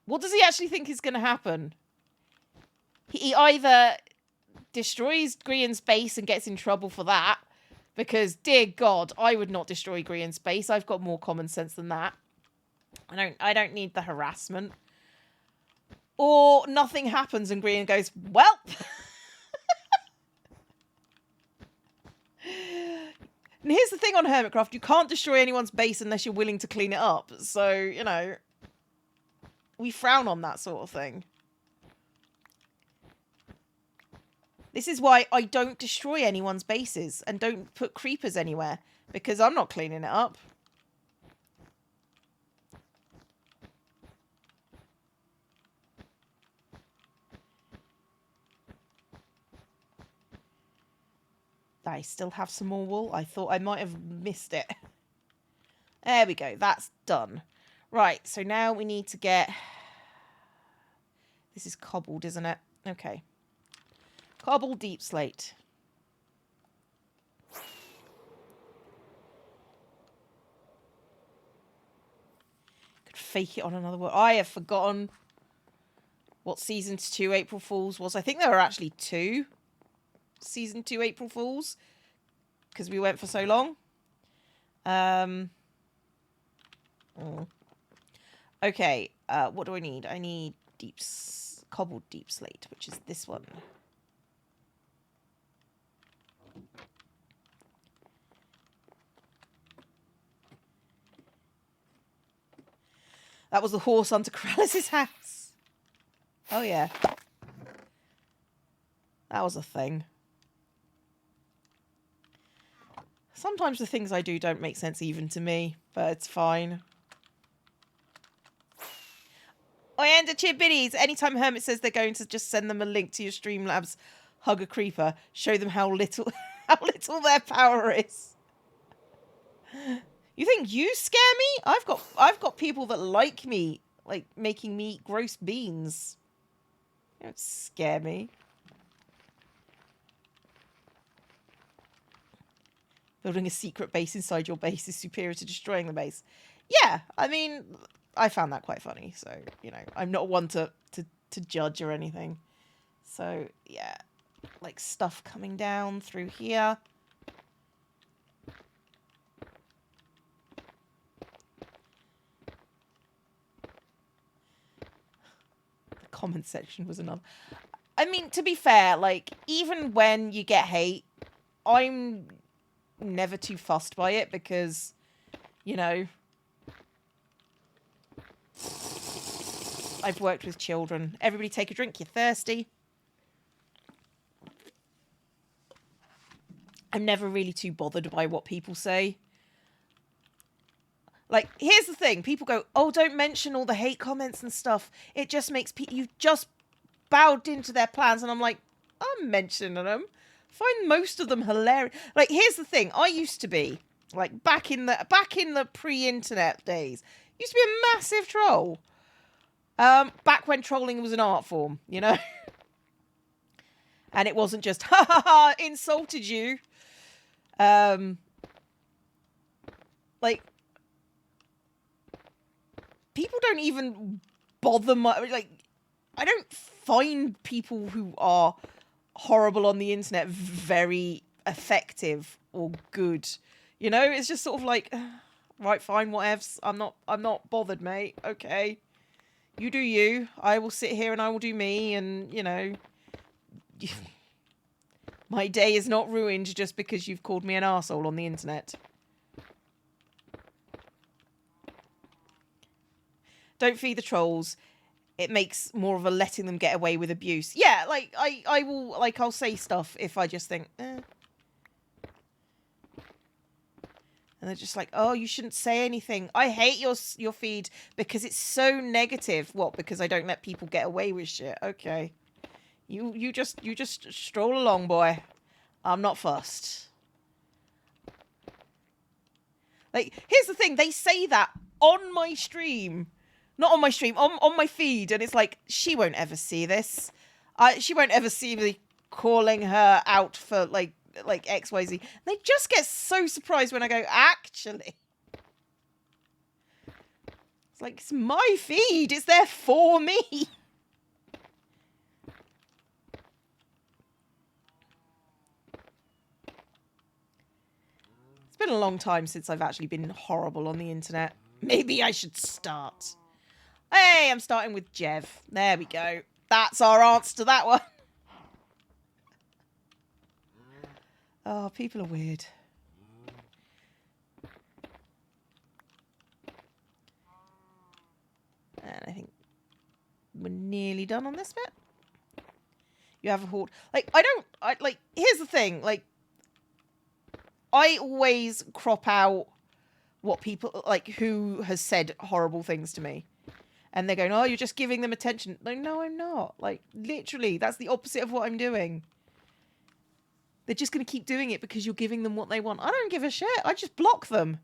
What does he actually think is going to happen? He either destroys Grian's base and gets in trouble for that, because, dear God, I would not destroy Grian's base. I've got more common sense than that. I don't need the harassment. Or nothing happens and Grian goes, well. And here's the thing on Hermitcraft. You can't destroy anyone's base unless you're willing to clean it up. So, you know, we frown on that sort of thing. This is why I don't destroy anyone's bases and don't put creepers anywhere, because I'm not cleaning it up. I still have some more wool. I thought I might have missed it. There we go. That's done. Right, so now we need to get... This is cobbled, isn't it? Okay. Cobble deep slate. Could fake it on another word. I have forgotten what season 2 April Fools was. I think there were actually 2 season 2 April Fools, because we went for so long. Okay, what do I need? I need cobbled deep slate, which is this one. That was the horse under Corrales' house. Oh, yeah. That was a thing. Sometimes the things I do don't make sense even to me, but it's fine. I end at Chibitties. Anytime Hermit says they're going to just send them a link to your Streamlabs Hug a Creeper, show them how little their power is. You think you scare me? I've got people that like me, like making me eat gross beans. You don't scare me. Building a secret base inside your base is superior to destroying the base. Yeah, I mean, I found that quite funny. So, you know, I'm not one to judge or anything. So, yeah, like stuff coming down through here. The comment section was another. I mean, to be fair, like, even when you get hate, I'm never too fussed by it because, you know, I've worked with children. Everybody take a drink, you're thirsty. I'm never really too bothered by what people say. Like, here's the thing. People go, oh, don't mention all the hate comments and stuff. It just makes people... You've just bowed into their plans. And I'm like, I'm mentioning them. Find most of them hilarious. Like, here's the thing. I used to be, like, back in the pre-internet days, used to be a massive troll. Back when trolling was an art form, you know? And it wasn't just, ha ha ha, insulted you. Like, people don't even bother much. Like, I don't find people who are horrible on the internet very effective or good. You know, it's just sort of like, right, fine, whatevs. I'm not bothered, mate. Okay. You do you. I will sit here and I will do me, and, you know, my day is not ruined just because you've called me an arsehole on the internet. Don't feed the trolls. It makes more of a letting them get away with abuse. Yeah, like, I will, like, I'll say stuff if I just think, eh. And they're just like, oh, you shouldn't say anything. I hate your feed because it's so negative. What? Because I don't let people get away with shit. Okay. You just stroll along, boy. I'm not fussed. Like, here's the thing. They say that on my stream. Not on my stream, on my feed. And it's like, she won't ever see this. She won't ever see me calling her out for, like XYZ. They just get so surprised when I go, actually. It's like, it's my feed. It's there for me. It's been a long time since I've actually been horrible on the internet. Maybe I should start. Hey, I'm starting with Jev. There we go. That's our answer to that one. Oh, people are weird. And I think we're nearly done on this bit. You have a horde. Like, here's the thing. Like, I always crop out what people, like, who has said horrible things to me. And they're going, oh, you're just giving them attention. Like, no, I'm not. Like, literally, that's the opposite of what I'm doing. They're just going to keep doing it because you're giving them what they want. I don't give a shit. I just block them.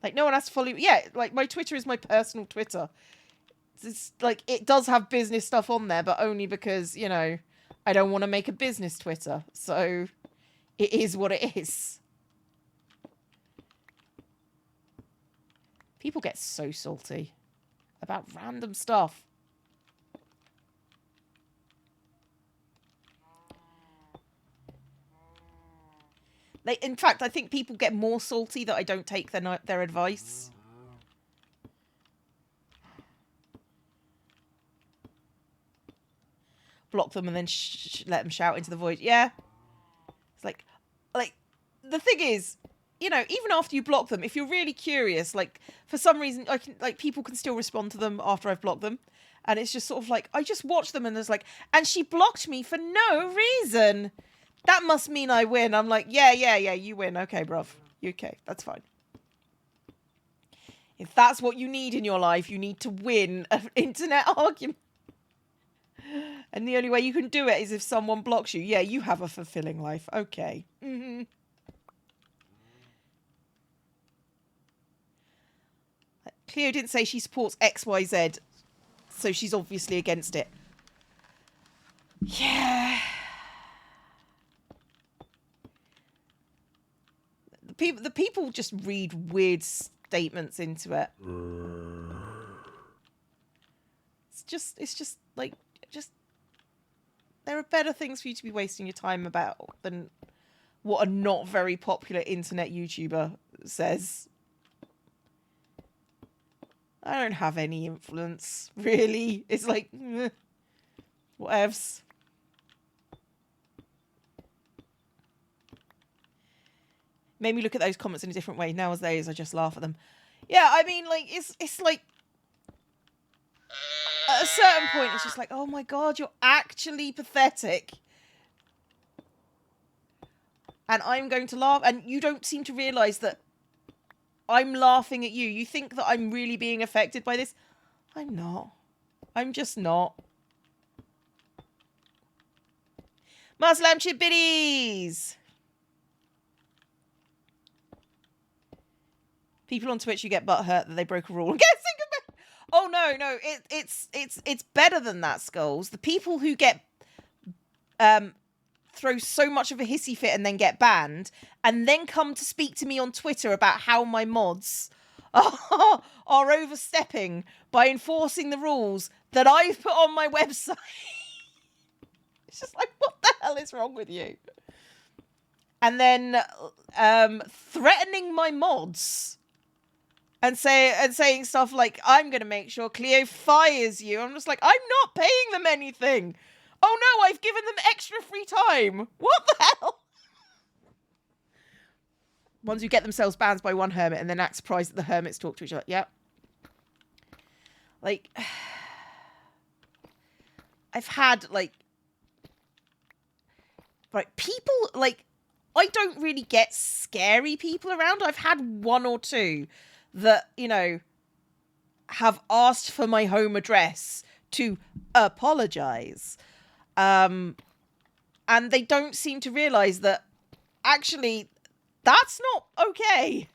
Like, no one has to follow me. Yeah, like, my Twitter is my personal Twitter. It's like, it does have business stuff on there, but only because, you know, I don't want to make a business Twitter. So, it is what it is. People get so salty about random stuff. Like, in fact, I think people get more salty that I don't take their advice. Block them and then let them shout into the void. Yeah. It's like, the thing is, you know, even after you block them, if you're really curious, like for some reason, people can still respond to them after I've blocked them. And it's just sort of like, I just watch them and there's like, and she blocked me for no reason. That must mean I win. I'm like, yeah, you win. Okay, bruv. You okay? That's fine. If that's what you need in your life, you need to win an internet argument. And the only way you can do it is if someone blocks you. Yeah, you have a fulfilling life. Okay. Mm-hmm. Cleo didn't say she supports XYZ. So she's obviously against it. Yeah. The people just read weird statements into it. It's just like, there are better things for you to be wasting your time about than what a not very popular internet YouTuber says. I don't have any influence, really. It's like, whatevs. Made me look at those comments in a different way. Nowadays, I just laugh at them. Yeah, I mean, like, it's like, at a certain point, it's just like, oh my God, you're actually pathetic. And I'm going to laugh, and you don't seem to realise that I'm laughing at you. You think that I'm really being affected by this? I'm not. I'm just not. Muslim chip biddies. People on Twitch, you get butthurt that they broke a rule. Oh no, it's better than that, Skulls. The people who get throw so much of a hissy fit and then get banned, and then come to speak to me on Twitter about how my mods are overstepping by enforcing the rules that I've put on my website. It's just like, what the hell is wrong with you? And then threatening my mods and saying stuff like, I'm going to make sure Cleo fires you. I'm just like, I'm not paying them anything. Oh no, I've given them extra free time. What the hell? Ones who get themselves banned by one hermit and then act surprised that the hermits talk to each other. Yep. Like, I've had, like people, like, I don't really get scary people around. I've had one or two that, you know, have asked for my home address to apologize. And they don't seem to realize that actually that's not okay.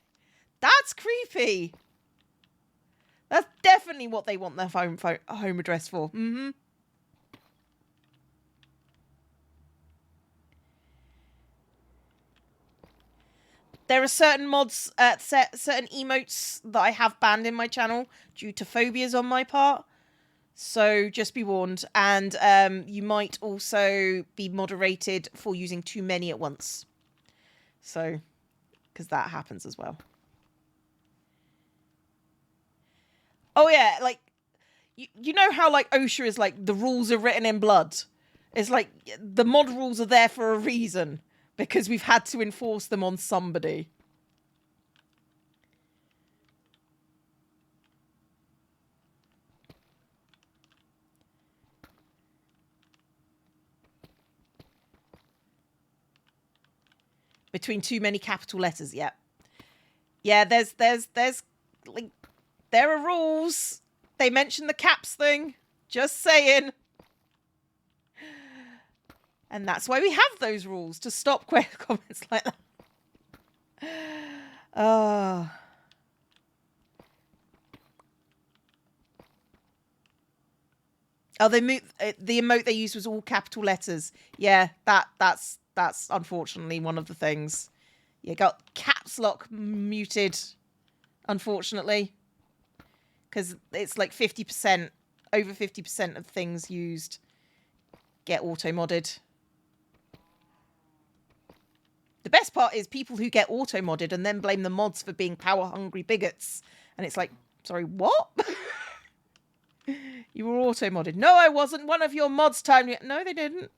That's creepy. That's definitely what they want their home address for. Mm-hmm. There are certain mods, certain emotes that I have banned in my channel due to phobias on my part. So just be warned. And you might also be moderated for using too many at once. So, because that happens as well. Oh yeah, like, you know how like OSHA is like, the rules are written in blood. It's like, the mod rules are there for a reason. Because we've had to enforce them on somebody. Between too many capital letters, yeah. Yeah, there's like, there are rules. They mentioned the caps thing. Just saying. And that's why we have those rules, to stop comments like that. Oh, the emote they used was all capital letters. Yeah, that's unfortunately one of the things. You got caps lock muted, unfortunately. Because it's like 50%, over 50% of things used get auto-modded. The best part is people who get auto-modded and then blame the mods for being power-hungry bigots. And it's like, sorry, what? You were auto-modded. No, I wasn't. One of your mods timed me. No, they didn't.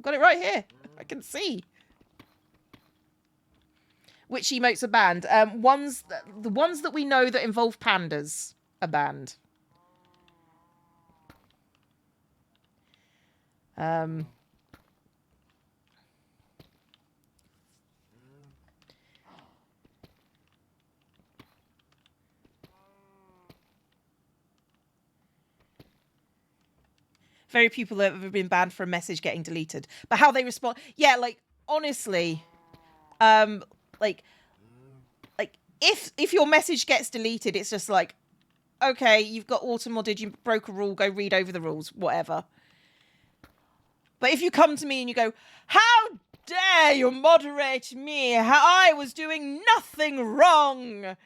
Got it right here. I can see. Which emotes are banned? The ones that we know that involve pandas are banned. Very people that have been banned for a message getting deleted, but how they respond, yeah, like honestly, like if your message gets deleted, it's just like, okay, you've got auto-modded, you broke a rule, go read over the rules, whatever. But if you come to me and you go, how dare you moderate me? How I was doing nothing wrong.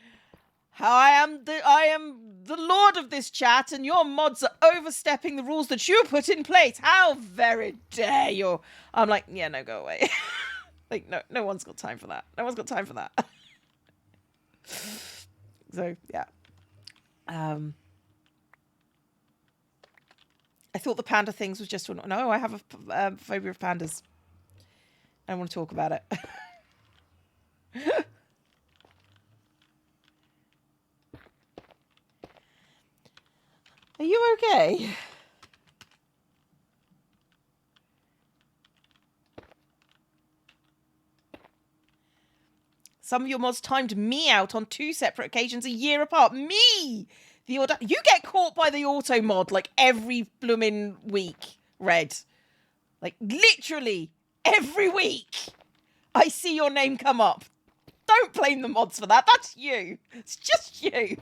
How I am the lord of this chat, and your mods are overstepping the rules that you put in place. How very dare you? I'm like, yeah, no, go away. Like, no one's got time for that. No one's got time for that. So, yeah. I thought the panda things was just... No, I have a phobia of pandas. I don't want to talk about it. Are you okay? Some of your mods timed me out on 2 separate occasions a year apart. Me! You get caught by the auto mod like every blooming week, Red. Like literally every week. I see your name come up. Don't blame the mods for that. That's you. It's just you.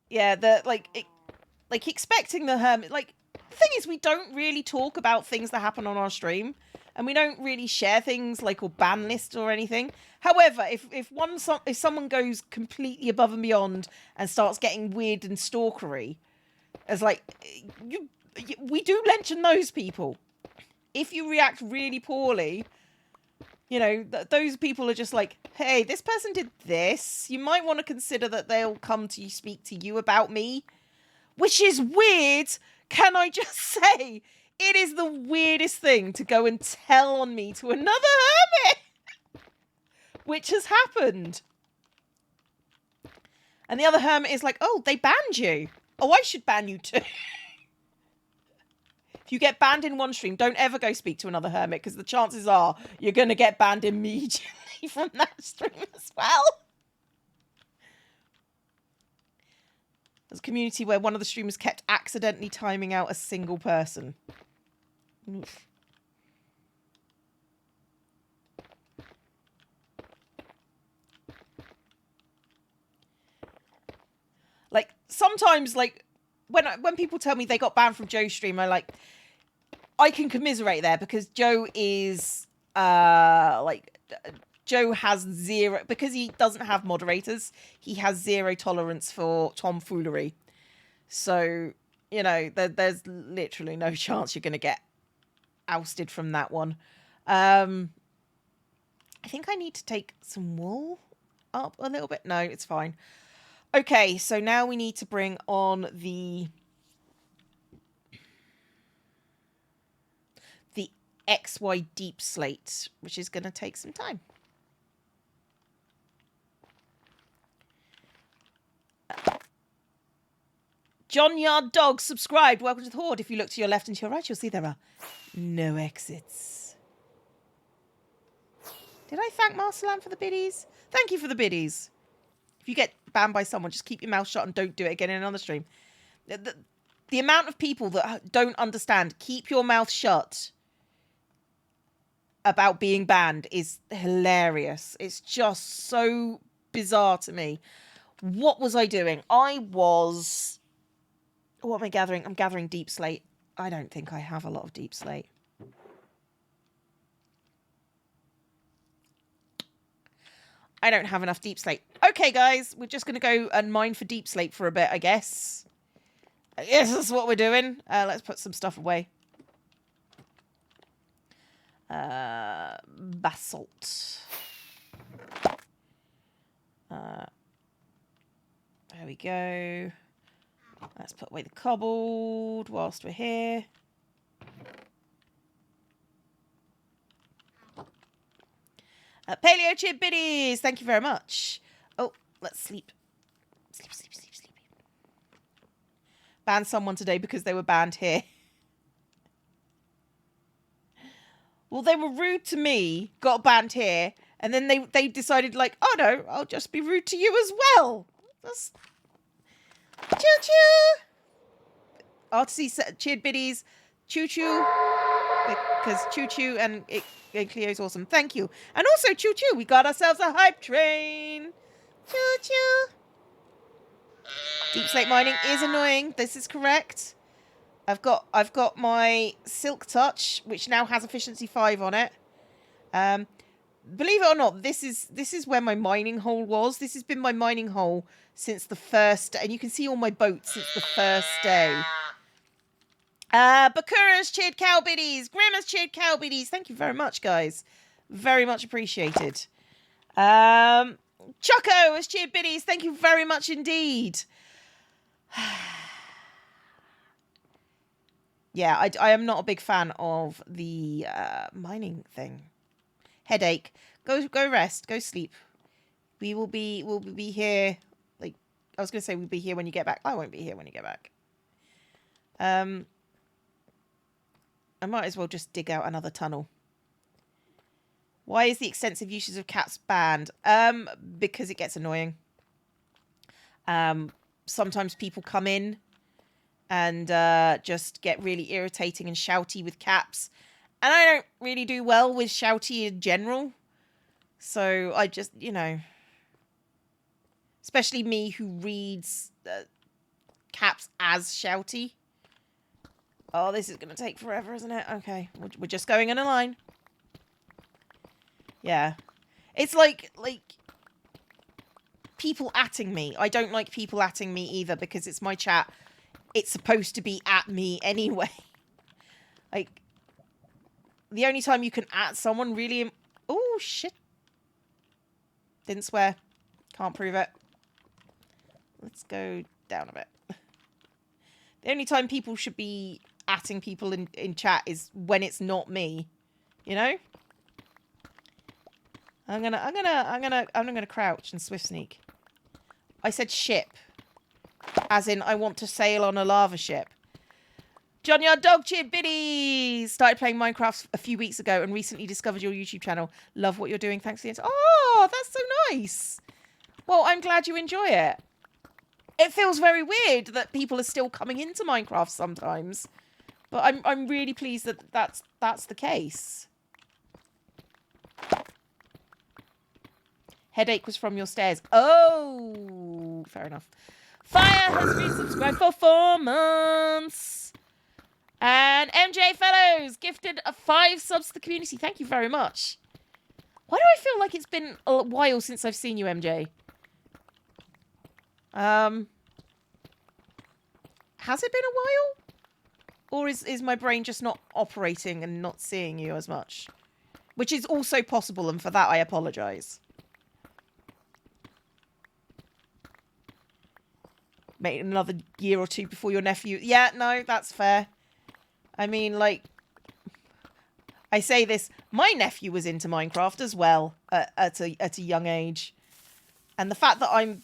Yeah, expecting the hermit. Like, the thing is, we don't really talk about things that happen on our stream, and we don't really share things like or ban lists or anything. However, if someone goes completely above and beyond and starts getting weird and stalkery, as like we do mention those people. If you react really poorly, you know, those people are just like, hey, this person did this. You might want to consider that they'll come to you, speak to you about me. Which is weird. Can I just say, it is the weirdest thing to go and tell on me to another hermit. Which has happened. And the other hermit is like, oh, they banned you. Oh, I should ban you too. If you get banned in one stream, don't ever go speak to another hermit, because the chances are you're going to get banned immediately from that stream as well. There's a community where one of the streamers kept accidentally timing out a single person. Oof. Like, sometimes, like, when people tell me they got banned from Joe's stream, I can commiserate there, because Joe is, Joe has zero, because he doesn't have moderators, he has zero tolerance for tomfoolery. So, you know, there's literally no chance you're going to get ousted from that one. I think I need to take some wool up a little bit. No, it's fine. Okay, so now we need to bring on the XY deep slate, which is going to take some time. John Yard Dog subscribed. Welcome to the Horde. If you look to your left and to your right, you'll see there are no exits. Did I thank Masterland for the biddies? Thank you for the biddies. If you get banned by someone, just keep your mouth shut and don't do it again in another stream. The amount of people that don't understand, keep your mouth shut, about being banned is hilarious. It's just so bizarre to me. What was I doing? What am I gathering? I'm gathering deep slate. I don't think I have a lot of deep slate. I don't have enough deep slate. Okay, guys, we're just going to go and mine for deep slate for a bit, I guess. I guess that's what we're doing. Let's put some stuff away. Basalt. There we go. Let's put away the cobbled whilst we're here. Paleo Chip Biddies, thank you very much. Oh, let's sleep. Sleep. Ban someone today because they were banned here. Well, they were rude to me, got banned here, and then they decided, like, oh no, I'll just be rude to you as well. That's... Choo-choo! RTC cheered biddies. Choo-choo. Because choo-choo and Cleo's awesome. Thank you. And also, choo-choo, we got ourselves a hype train. Choo-choo. Deep slate mining is annoying. This is correct. I've got my Silk Touch, which now has efficiency 5 on it. Believe it or not, this is where my mining hole was. This has been my mining hole since the first, and you can see all my boats since the first day. Bakura's cheered cow biddies. Grim has cheered cow biddies. Thank you very much, guys. Very much appreciated. Choco has cheered biddies. Thank you very much indeed. Yeah, I am not a big fan of the mining thing. Headache. Go rest. Go sleep. We'll be here. Like I was gonna say, we'll be here when you get back. I won't be here when you get back. I might as well just dig out another tunnel. Why is the extensive usage of caps banned? Because it gets annoying. Sometimes people come in and just get really irritating and shouty with caps. And I don't really do well with shouty in general. So I just, especially me who reads caps as shouty. Oh, this is going to take forever, isn't it? Okay, we're just going in a line. Yeah. It's like people atting me. I don't like people atting me either because it's my chat. It's supposed to be at me anyway. Like, the only time you can at someone really... Oh, shit. Didn't swear. Can't prove it. Let's go down a bit. The only time people should be atting people in chat is when it's not me. You know? I'm gonna crouch and swift sneak. I said ship. As in, I want to sail on a lava ship. John Yard Dog Cheer Biddies! Started playing Minecraft a few weeks ago and recently discovered your YouTube channel. Love what you're doing. Thanks for the... Oh, that's so nice. Well, I'm glad you enjoy it. It feels very weird that people are still coming into Minecraft sometimes. But I'm really pleased that that's the case. Headache was from your stairs. Oh, fair enough. Fire has resubscribed for 4 months. And MJ Fellows gifted 5 subs to the community. Thank you very much. Why do I feel like it's been a while since I've seen you, MJ? Has it been a while? Or is my brain just not operating and not seeing you as much? Which is also possible, and for that I apologise. Maybe another year or 2 before your nephew... Yeah, no, that's fair. I mean, like... I say this, my nephew was into Minecraft as well at a young age. And the fact that I'm...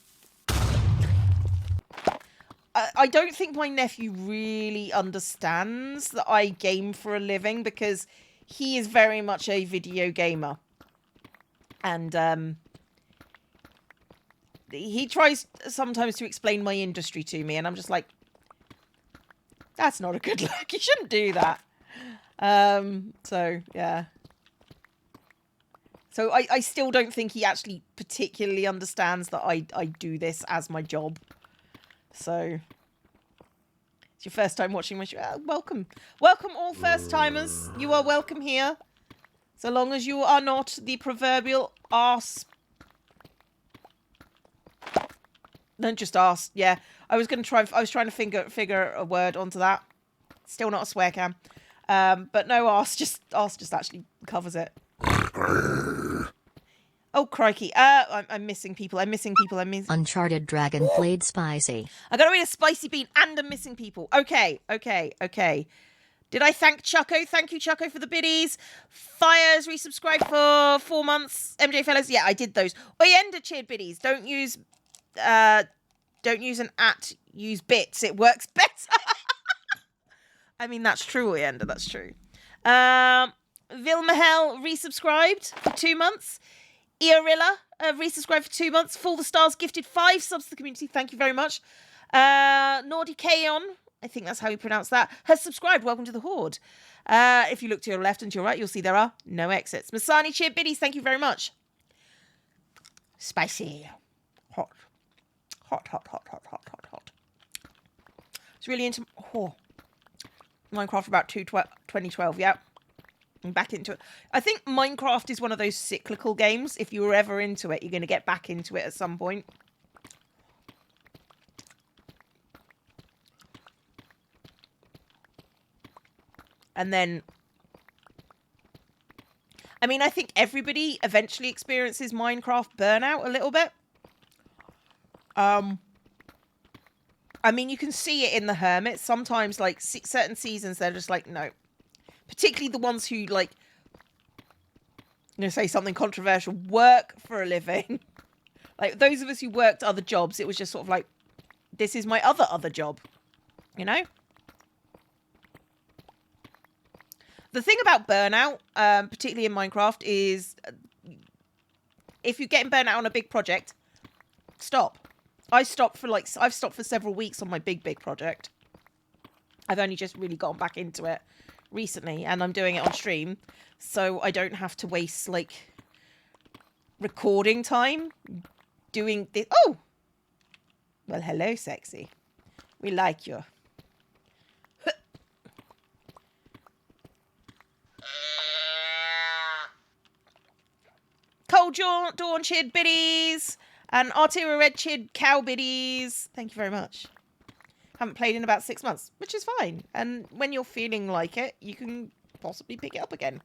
I don't think my nephew really understands that I game for a living because he is very much a video gamer. And he tries sometimes to explain my industry to me, and I'm just like, that's not a good look. You shouldn't do that. So, yeah. So I still don't think he actually particularly understands that I do this as my job. So, it's your first time watching my show. Welcome. Welcome all first timers. You are welcome here. So long as you are not the proverbial arse. Don't just ask. Yeah. I was trying to figure a word onto that. Still not a swear cam. But no, arse just actually covers it. Oh, crikey. I'm missing people. Uncharted Dragon played spicy. I gotta read a spicy bean and I'm missing people. Okay. Did I thank Chucko? Thank you, Chucko, for the biddies. Fires resubscribed for 4 months. MJ Fellows, yeah, I did those. Oyenda cheered biddies. Don't use an at, use bits. It works better. I mean, that's true, Oyenda. That's true. Vilmahel resubscribed for 2 months. Iorilla resubscribed for 2 months. Full the Stars gifted 5 subs to the community. Thank you very much. Nordy Kaon, I think that's how you pronounce that, has subscribed. Welcome to the Horde. If you look to your left and to your right, you'll see there are no exits. Masani cheer biddies, thank you very much. Spicy. Hot. Hot, hot, hot, hot, hot, hot, hot. It's really into Minecraft about 2012, yeah. I'm back into it. I think Minecraft is one of those cyclical games. If you were ever into it, you're going to get back into it at some point. And then, I mean, I think everybody eventually experiences Minecraft burnout a little bit. I mean, you can see it in the Hermit. Sometimes, like, certain seasons, they're just like, no. Particularly the ones who, like, I'm going to say something controversial, work for a living. Like, those of us who worked other jobs, it was just sort of like, this is my other job. You know? The thing about burnout, particularly in Minecraft, is if you're getting burnt out on a big project, stop. I've stopped for several weeks on my big project. I've only just really gotten back into it recently, and I'm doing it on stream, so I don't have to waste, like, recording time doing this. Oh! Well, hello, sexy. We like you. Cold Dawn cheered biddies. And Artira Red cheered cow biddies. Thank you very much. Haven't played in about 6 months, which is fine. And when you're feeling like it, you can possibly pick it up again.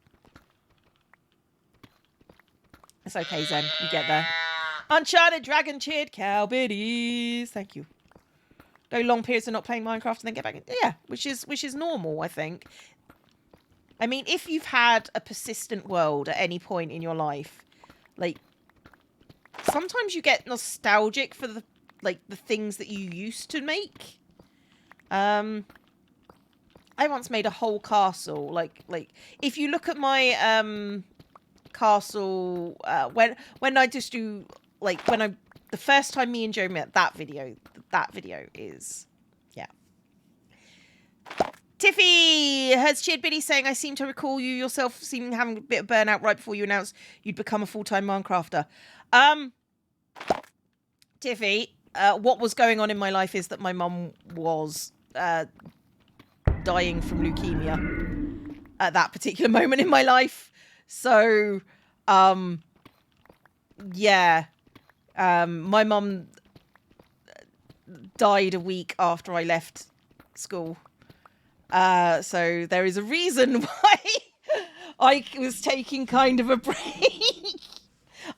It's okay, Zen. You get there. Uncharted Dragon cheered cow biddies. Thank you. Go long periods of not playing Minecraft and then get back in. Yeah, which is normal, I think. I mean, if you've had a persistent world at any point in your life, like, sometimes you get nostalgic for the things that you used to make. I once made a whole castle. Like if you look at my castle, when I just do, like, the first time me and Joe met, that video is, yeah. Tiffy has cheered Biddy saying, I seem to recall you yourself seeming having a bit of burnout right before you announced you'd become a full-time Minecrafter. Tiffy, what was going on in my life is that my mum was dying from leukemia at that particular moment in my life. So, yeah. My mum died a week after I left school. So there is a reason why I was taking kind of a break.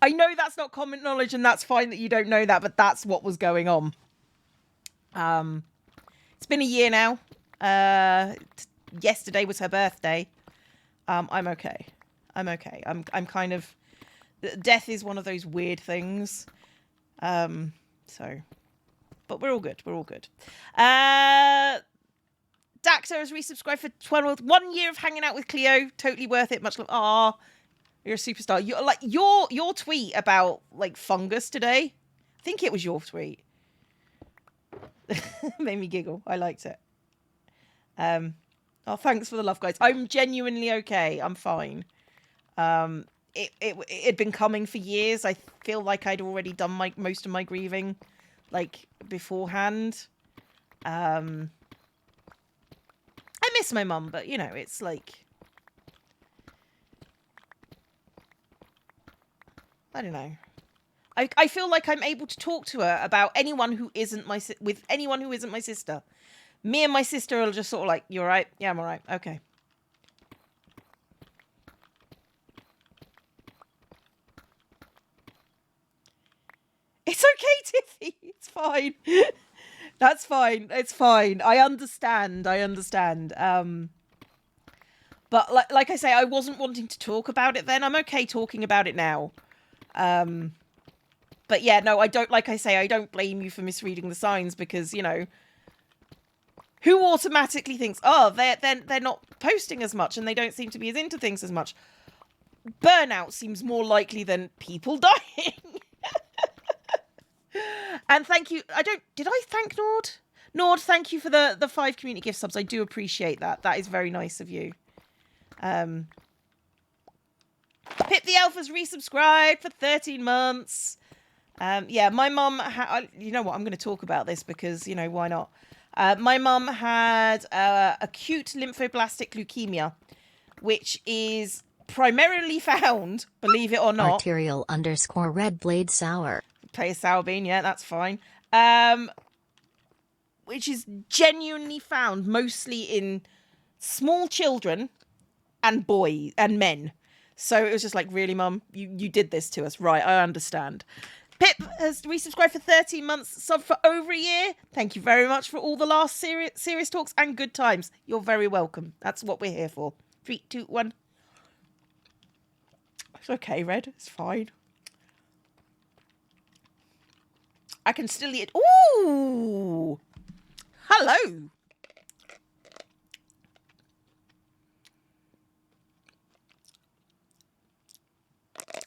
I know that's not common knowledge, and that's fine that you don't know that, but that's what was going on. It's been a year now. Yesterday was her birthday. I'm okay. I'm okay. I'm kind of... Death is one of those weird things. So... But we're all good. We're all good. Daxter has resubscribed for 1 year of hanging out with Cleo. Totally worth it. Much love. Aw, you're a superstar. You're like your tweet about, like, fungus today. I think it was your tweet. Made me giggle. I liked it. Oh, thanks for the love, guys. I'm genuinely okay. I'm fine. It had been coming for years. I feel like I'd already done most of my grieving, like, beforehand. I miss my mum, but, you know, it's like... I don't know. I feel like I'm able to talk to her about anyone who isn't my sister. Me and my sister are just sort of like, you all right? Yeah, I'm all right. Okay. It's okay, Tiffy. It's fine. That's fine. It's fine. I understand. But like I say, I wasn't wanting to talk about it then. I'm okay talking about it now. But yeah, no, I don't, like I say, I don't blame you for misreading the signs because, you know, who automatically thinks, oh, they're not posting as much and they don't seem to be as into things as much. Burnout seems more likely than people dying. And thank you. Did I thank Nord? Nord, thank you for the 5 community gift subs. I do appreciate that. That is very nice of you. Pip the Elf has resubscribed for 13 months. Yeah, my mum, you know what, I'm going to talk about this because, you know, why not? My mum had acute lymphoblastic leukemia, which is primarily found, believe it or not. Arterial_red blade sour. Play a sour bean, yeah, that's fine. Which is genuinely found mostly in small children and boys and men. So it was just like, really, Mum? You did this to us. Right, I understand. Pip has resubscribed for 13 months, sub for over a year. Thank you very much for all the last serious talks and good times. You're very welcome. That's what we're here for. 3, 2, 1. It's okay, Red. It's fine. I can still eat. Ooh! Hello!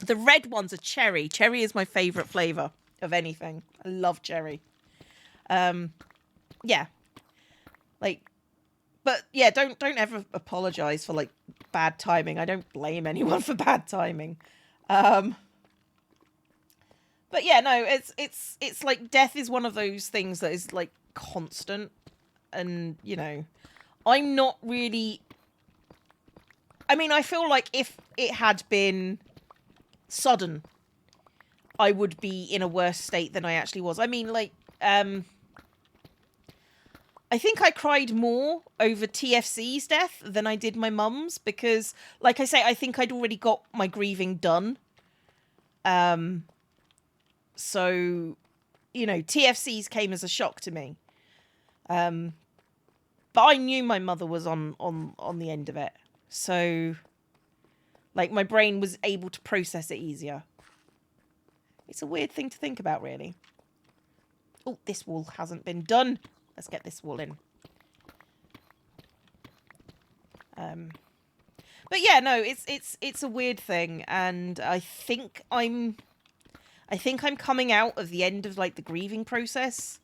The red ones are cherry. Cherry is my favourite flavour of anything. I love cherry. Yeah. Like, but yeah, don't ever apologise for like bad timing. I don't blame anyone for bad timing. But yeah, no, it's like death is one of those things that is like constant, and you know, I'm not really. I mean, I feel like if it had been sudden, I would be in a worse state than I actually was. I mean, like, I think I cried more over TFC's death than I did my mum's because, like I say, I think I'd already got my grieving done. So, you know, TFC's came as a shock to me. But I knew my mother was on the end of it. So, like, my brain was able to process it easier. It's a weird thing to think about, really. Oh, this wall hasn't been done. Let's get this wall in. But yeah, no, it's a weird thing, and I think I'm coming out of the end of like the grieving process.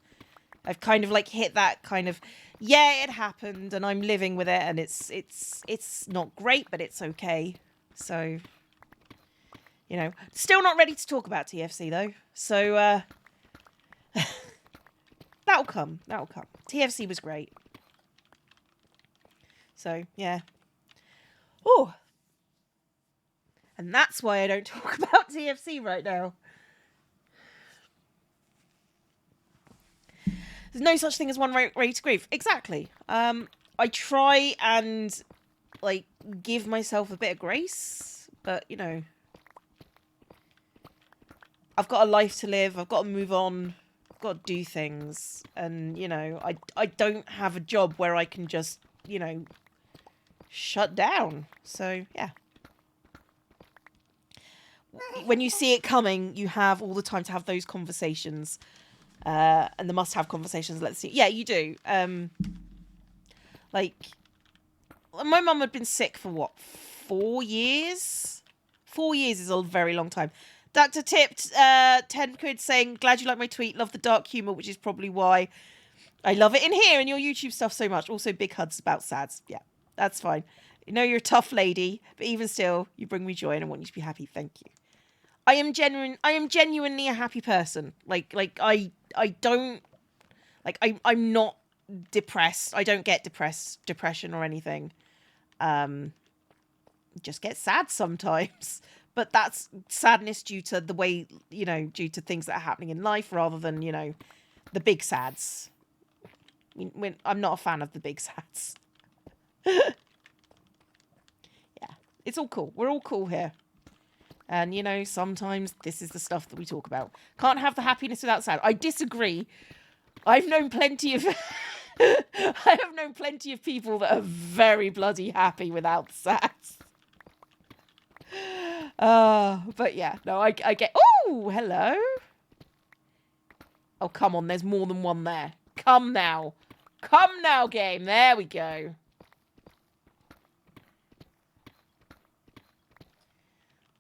I've kind of like hit that kind of, yeah, it happened, and I'm living with it, and it's not great, but it's okay. So, you know, still not ready to talk about TFC though. So that'll come. TFC was great. So yeah. Oh, and that's why I don't talk about TFC right now. There's no such thing as one way to grieve. Exactly. I try and like give myself a bit of grace, but you know, I've got a life to live. I've got to move on. I've got to do things, and you know, I don't have a job where I can just, you know, shut down. So yeah. When you see it coming, you have all the time to have those conversations. And the must-have conversations. Let's see. Yeah, you do. Like, my mum had been sick for what, 4 years? 4 years is a very long time. Dr. Tipped 10 quid saying, glad you like my tweet. Love the dark humour, which is probably why I love it in here and your YouTube stuff so much. Also, big hugs about sads. Yeah, that's fine. You know you're a tough lady, but even still, you bring me joy and I want you to be happy. Thank you. I am genuinely a happy person. Like I don't, like, I'm not depressed. I don't get depression or anything. Just get sad sometimes. But that's sadness due to the way, you know, due to things that are happening in life rather than, you know, the big sads. I'm not a fan of the big sads. Yeah. It's all cool. We're all cool here. And, you know, sometimes this is the stuff that we talk about. Can't have the happiness without sad. I disagree. I've known plenty of I have known plenty of people that are very bloody happy without the sass. But yeah, no, I get... Oh, hello. Oh, come on, there's more than one there. Come now. Come now, game. There we go.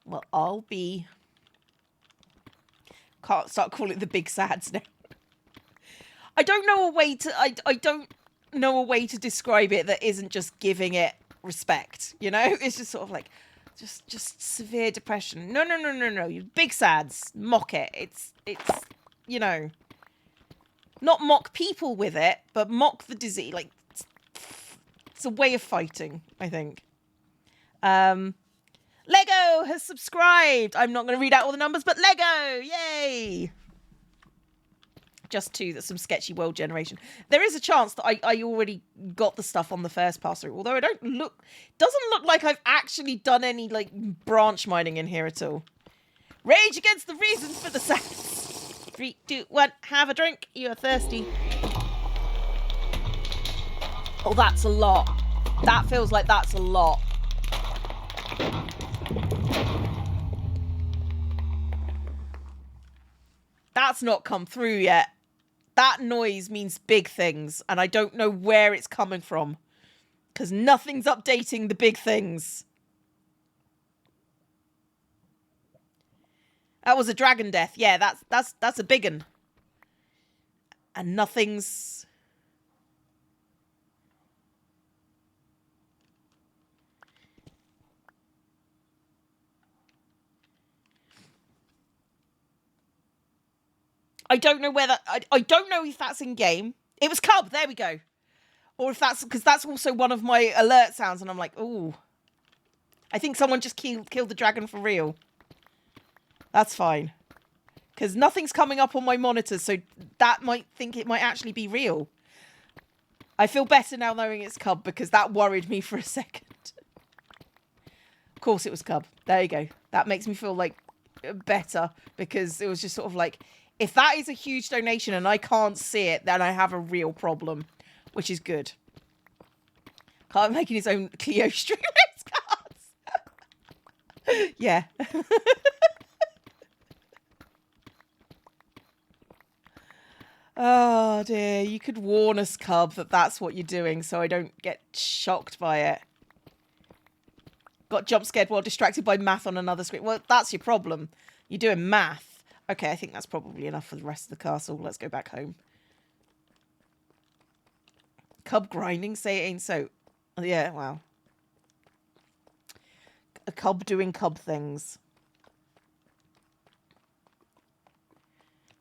Well, I'll be... Can't start calling it the big sads now. I don't know a way to... I don't know a way to describe it that isn't just giving it respect, you know? It's just sort of like... Just severe depression. No. You big sads. Mock it. It's you know... Not mock people with it, but mock the disease. Like, it's a way of fighting, I think. Lego has subscribed. I'm not going to read out all the numbers, but Lego, yay! Just 2, that's some sketchy world generation. There is a chance that I already got the stuff on the first pass through, although doesn't look like I've actually done any, like, branch mining in here at all. Rage against the reasons for the sass. 3, 2, 1, have a drink. You are thirsty. Oh, that's a lot. That feels like that's a lot. That's not come through yet. That noise means big things, and I don't know where it's coming from. Because nothing's updating the big things. That was a dragon death. Yeah, that's a big one. And nothing's... I don't know where that... I don't know if that's in game. It was Cub. There we go. Or if that's... Because that's also one of my alert sounds. And I'm like, ooh. I think someone just killed the dragon for real. That's fine. Because nothing's coming up on my monitors, so that might think it might actually be real. I feel better now knowing it's Cub, because that worried me for a second. Of course it was Cub. There you go. That makes me feel, like, better, because it was just sort of like, if that is a huge donation and I can't see it, then I have a real problem, which is good. Can't making his own Clio stream cards. Yeah. Oh dear, you could warn us, Cub, that that's what you're doing so I don't get shocked by it. Got jump scared while distracted by math on another screen. Well, that's your problem. You're doing math. Okay, I think that's probably enough for the rest of the castle. Let's go back home. Cub grinding? Say it ain't so. Yeah, wow. A cub doing cub things.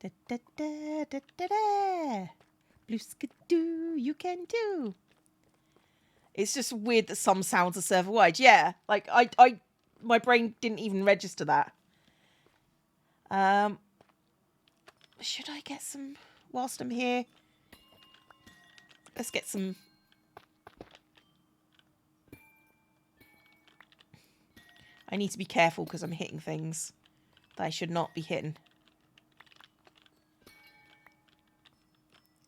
Da, da, da, da, da, da. Blue skidoo, you can do. It's just weird that some sounds are server wide. Yeah, like my brain didn't even register that. Should I get some whilst I'm here? Let's get some. I need to be careful because I'm hitting things that I should not be hitting.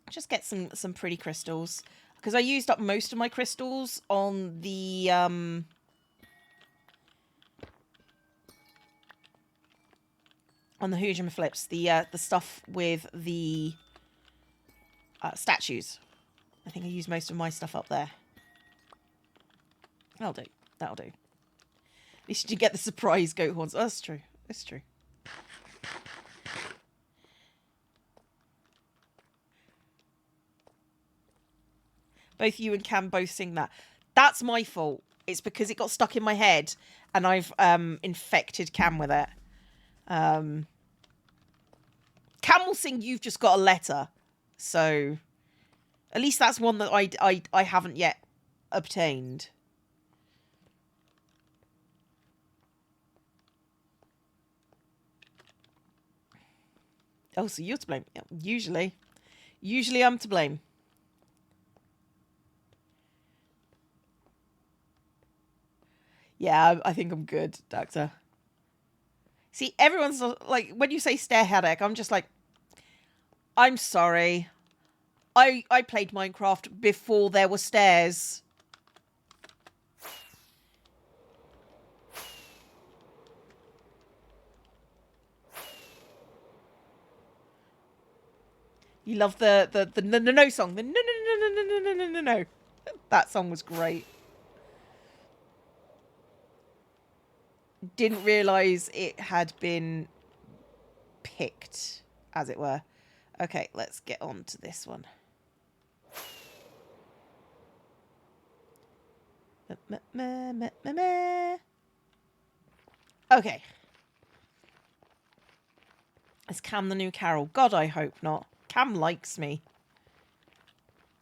Just get some pretty crystals because I used up most of my crystals on the Hoojum Flips, the stuff with the statues. I think I used most of my stuff up there. That'll do. That'll do. At least you get the surprise goat horns. Oh, that's true. That's true. Both you and Cam both sing that. That's my fault. It's because it got stuck in my head and I've infected Cam with it. Cam will sing You've Just Got a Letter. So at least that's one that I haven't yet obtained. Oh, so you're to blame. Yeah, usually I'm to blame. Yeah, I think I'm good, Doctor. See, everyone's like, when you say stare headache, I'm just like, I'm sorry. I played Minecraft before there were stairs. You love the no song. The no. That song was great. Didn't realise it had been picked, as it were. Okay, let's get on to this one. Okay. Is Cam the new Carol? God, I hope not. Cam likes me.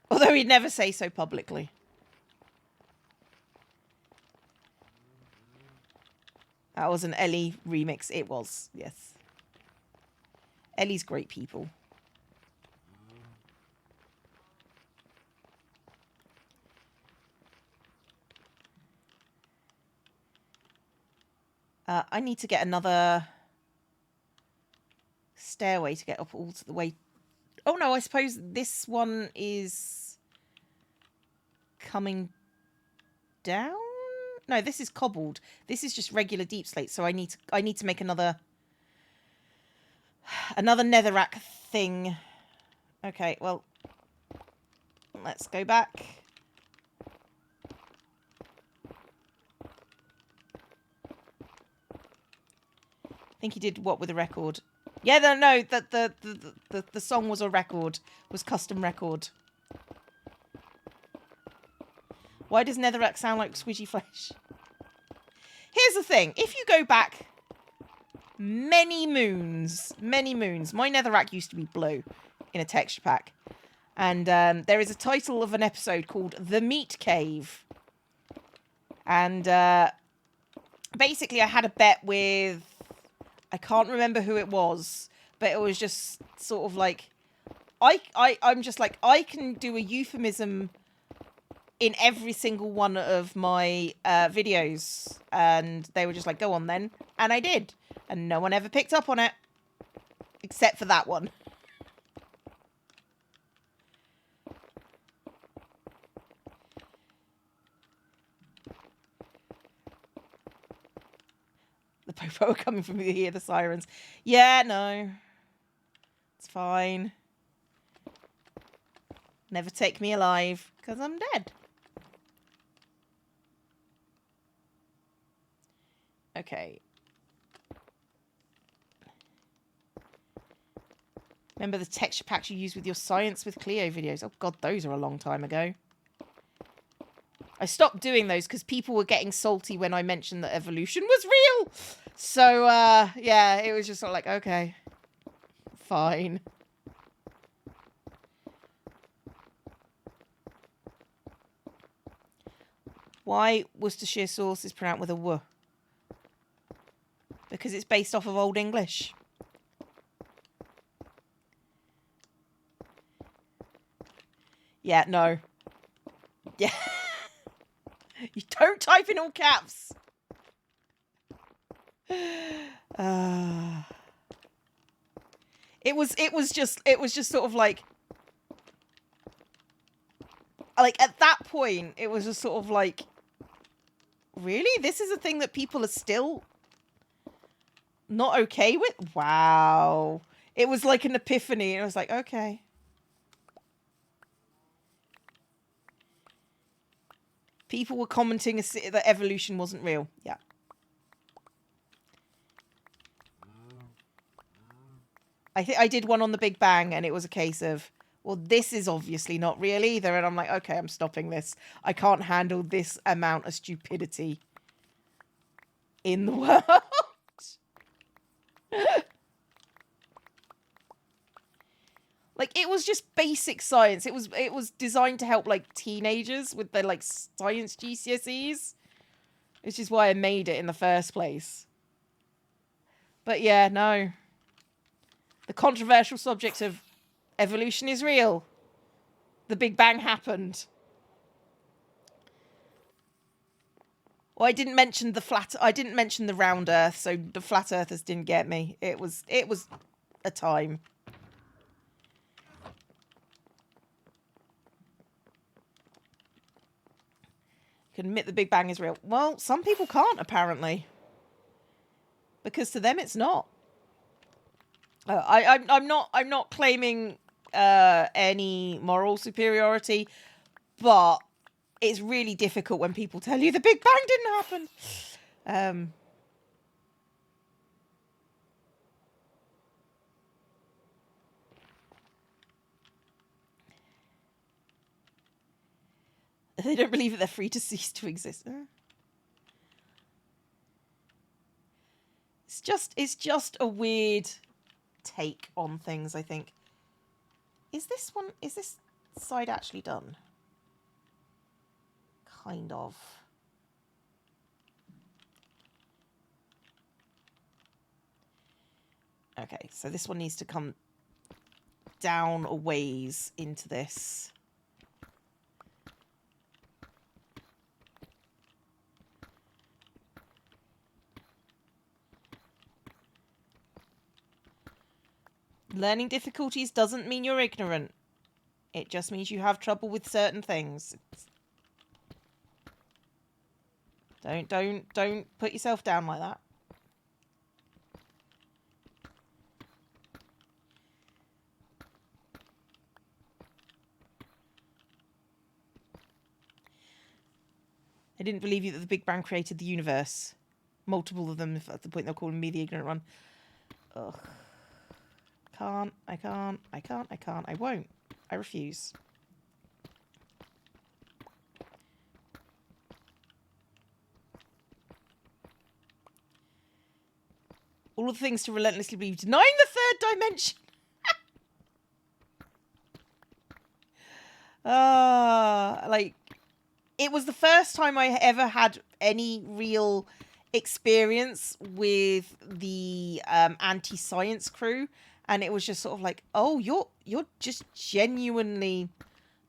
Although he'd never say so publicly. That was an Ellie remix. It was, yes. Ellie's great people. I need to get another stairway to get up all the way. Oh no, I suppose this one is coming down. No, this is cobbled. This is just regular deep slate. So I need to make another netherrack thing. Okay, well, let's go back. I think he did what with a record? Yeah, no, the song was a record, was custom record. Why does netherrack sound like squishy flesh? Here's the thing: if you go back many moons, my netherrack used to be blue in a texture pack, and there is a title of an episode called "The Meat Cave," and basically I had a bet with. I can't remember who it was, but it was just sort of like, I'm just like, I can do a euphemism in every single one of my videos. And they were just like, go on then. And I did. And no one ever picked up on it. Except for that one. The popo are coming from here, the sirens. Yeah, no. It's fine. Never take me alive, because I'm dead. Okay. Remember the texture packs you used with your Science with Cleo videos? Oh god, those are a long time ago. I stopped doing those because people were getting salty when I mentioned that evolution was real. So, yeah, it was just sort of like, okay, fine. Why Worcestershire sauce is pronounced with a W? Because it's based off of Old English. Yeah, no. Yeah. You don't type in all caps. It was just sort of like at that point it was just sort of like, really? This is a thing that people are still not okay with? Wow. It was like an epiphany. And I was like, okay. People were commenting that evolution wasn't real. Yeah. I think I did one on the Big Bang and it was a case of, well, this is obviously not real either. And I'm like, okay, I'm stopping this. I can't handle this amount of stupidity in the world. Like, it was just basic science. It was designed to help, like, teenagers with their, like, science GCSEs. Which is why I made it in the first place. But yeah, no. The controversial subject of evolution is real. The Big Bang happened. Well, I didn't mention the round Earth, so the flat earthers didn't get me. It was a time. can admit the Big Bang is real. Well, some people can't, apparently. Because to them, it's not. I'm not claiming any moral superiority, but it's really difficult when people tell you the Big Bang didn't happen. They don't believe that they're free to cease to exist. It's just a weird take on things, I think. Is this side actually done? Kind of. Okay, so this one needs to come down a ways into this. Learning difficulties doesn't mean you're ignorant. It just means you have trouble with certain things. Don't put yourself down like that. I didn't believe you that the Big Bang created the universe. Multiple of them, if that's the point they're calling me the ignorant one. Ugh. I can't, I won't. I refuse. All of the things to relentlessly believe. Denying the third dimension. Like, it was the first time I ever had any real experience with the anti-science crew. And it was just sort of like, oh, you're just genuinely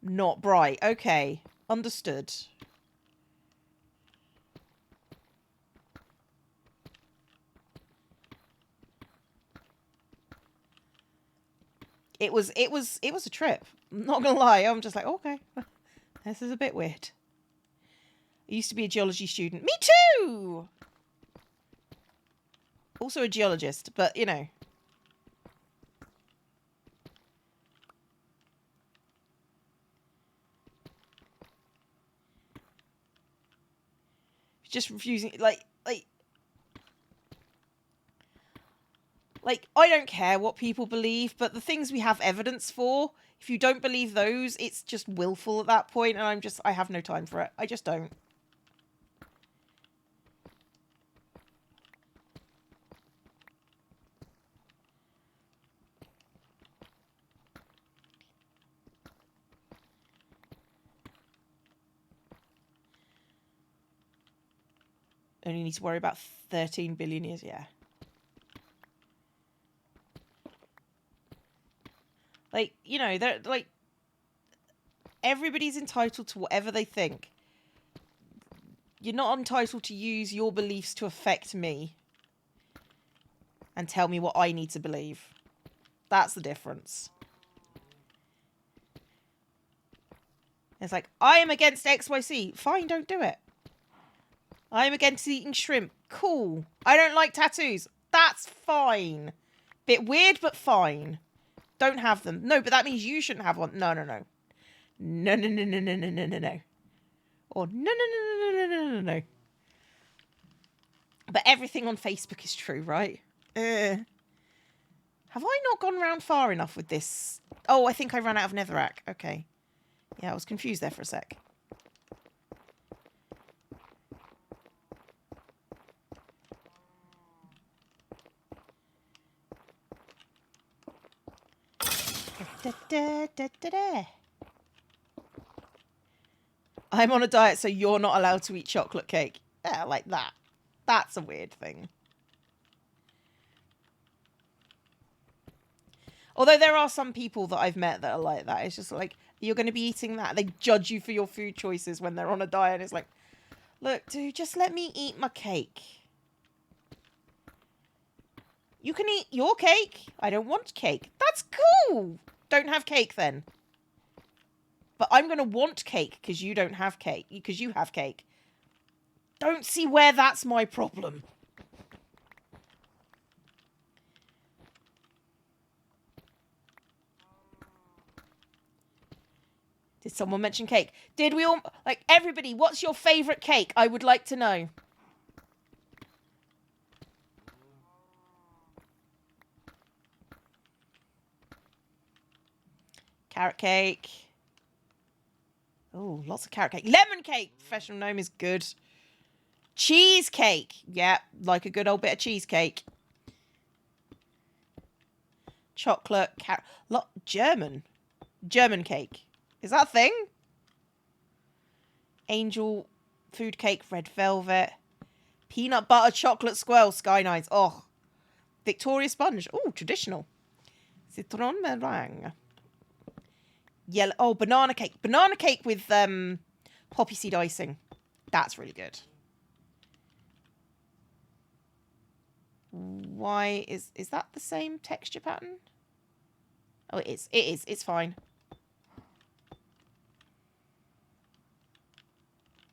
not bright. Okay, understood. It was a trip. I'm not gonna lie. I'm just like, okay, this is a bit weird. I used to be a geology student. Me too. Also a geologist, but you know. Just refusing, like I don't care what people believe, but the things we have evidence for, if you don't believe those, it's just willful at that point, and I have no time for it. I just don't. Only need to worry about 13 billion years, yeah. Like, you know, they're like, everybody's entitled to whatever they think. You're not entitled to use your beliefs to affect me and tell me what I need to believe. That's the difference. It's like, I am against XYZ. Fine, don't do it. I am against eating shrimp. Cool. I don't like tattoos. That's fine. Bit weird, but fine. Don't have them. No, but that means you shouldn't have one. No. No. Or no. But everything on Facebook is true, right? Have I not gone round far enough with this? Oh, I think I ran out of netherrack. Okay. Yeah, I was confused there for a sec. I'm on a diet, so you're not allowed to eat chocolate cake. Yeah, like that. That's a weird thing. Although there are some people that I've met that are like that. It's just like, you're going to be eating that. They judge you for your food choices when they're on a diet. It's like, look, dude, just let me eat my cake. You can eat your cake. I don't want cake. That's cool. Don't have cake then. But I'm going to want cake because you don't have cake. Because you have cake. don't see where that's my problem. Did someone mention cake? Did we all... Like, everybody, what's your favourite cake? I would like to know. Carrot cake. Oh, lots of carrot cake. Lemon cake. Professional gnome is good. Cheesecake. Yeah, like a good old bit of cheesecake. Chocolate. Carrot. German. German cake. Is that a thing? Angel food cake. Red velvet. Peanut butter chocolate swirl. Sky Nights. Oh. Victoria sponge. Oh, traditional. Citron meringue. Yellow. Oh, banana cake. Banana cake with poppy seed icing. That's really good. Why is that the same texture pattern? Oh, it is. It is. It's fine.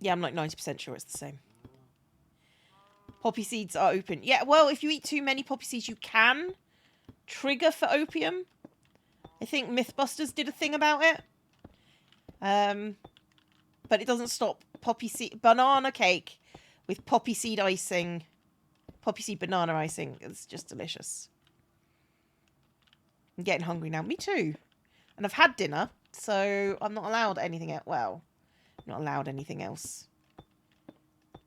Yeah, I'm like 90% sure it's the same. Poppy seeds are open. Yeah, well, if you eat too many poppy seeds, you can trigger for opium. I think Mythbusters did a thing about it. But it doesn't stop poppy seed... Banana cake with poppy seed icing. Poppy seed banana icing. It's just delicious. I'm getting hungry now. Me too. And I've had dinner, so I'm not allowed anything else. Well, not allowed anything else.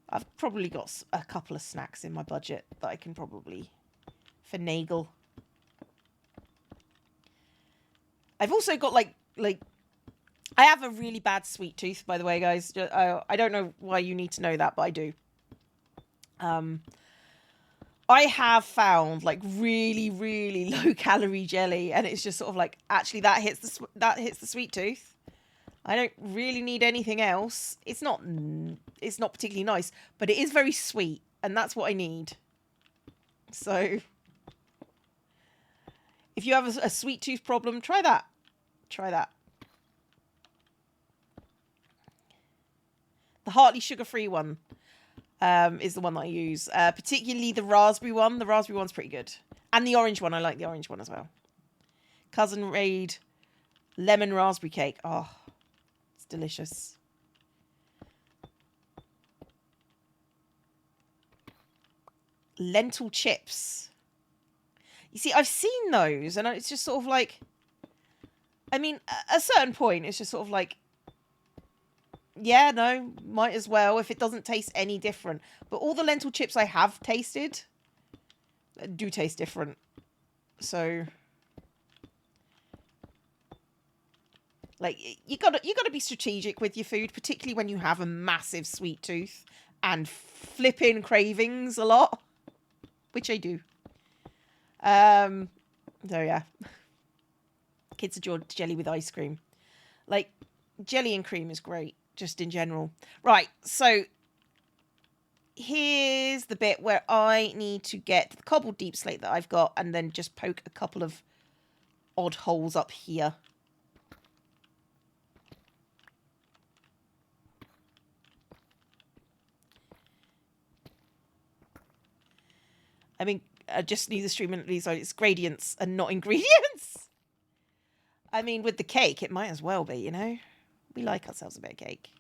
I've probably got a couple of snacks in my budget that I can probably finagle. I've also got like I have a really bad sweet tooth, by the way, guys. I don't know why you need to know that, but I do. I have found like really, really low calorie jelly, and it's just sort of like actually that hits the sweet tooth. I don't really need anything else. It's not particularly nice, but it is very sweet, and that's what I need. So if you have a sweet tooth problem, try that. Try that. The Hartley sugar-free one is the one that I use. Particularly the raspberry one. The raspberry one's pretty good. And the orange one. I like the orange one as well. Cousin Raid lemon raspberry cake. Oh, it's delicious. Lentil chips. You see, I've seen those, and it's just sort of like... I mean, at a certain point, it's just sort of like... Yeah, no, might as well if it doesn't taste any different. But all the lentil chips I have tasted do taste different. So, like, you gotta be strategic with your food, particularly when you have a massive sweet tooth and flipping cravings a lot, which I do. So yeah, kids adore jelly with ice cream. Like, jelly and cream is great. Just in general. Right, so here's the bit where I need to get the cobbled deep slate that I've got and then just poke a couple of odd holes up here. I mean, I just need the stream and it's gradients and not ingredients. I mean, with the cake, it might as well be, you know? We like ourselves a bit of cake.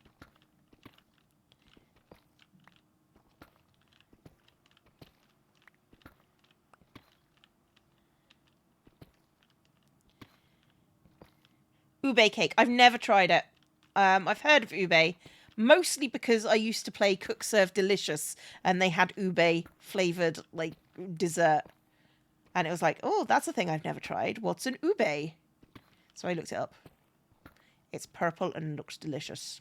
Ube cake. I've never tried it. I've heard of ube, mostly because I used to play Cook Serve Delicious, and they had ube flavoured, like, dessert. And it was like, oh, that's a thing I've never tried. What's an ube? So I looked it up. It's purple and looks delicious.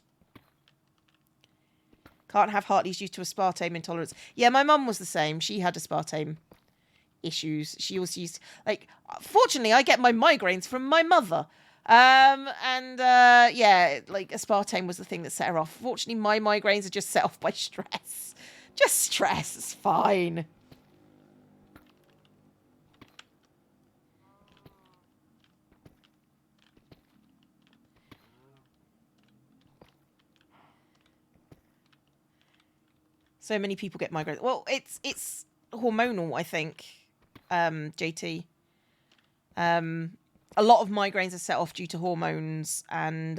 Can't have Hartley's due to aspartame intolerance. Yeah, my mum was the same. She had aspartame issues. She also used... Like, fortunately, I get my migraines from my mother. Yeah, like, aspartame was the thing that set her off. Fortunately, my migraines are just set off by stress. Just stress. It's fine. So many people get migraines. Well, it's hormonal, I think, JT. A lot of migraines are set off due to hormones and,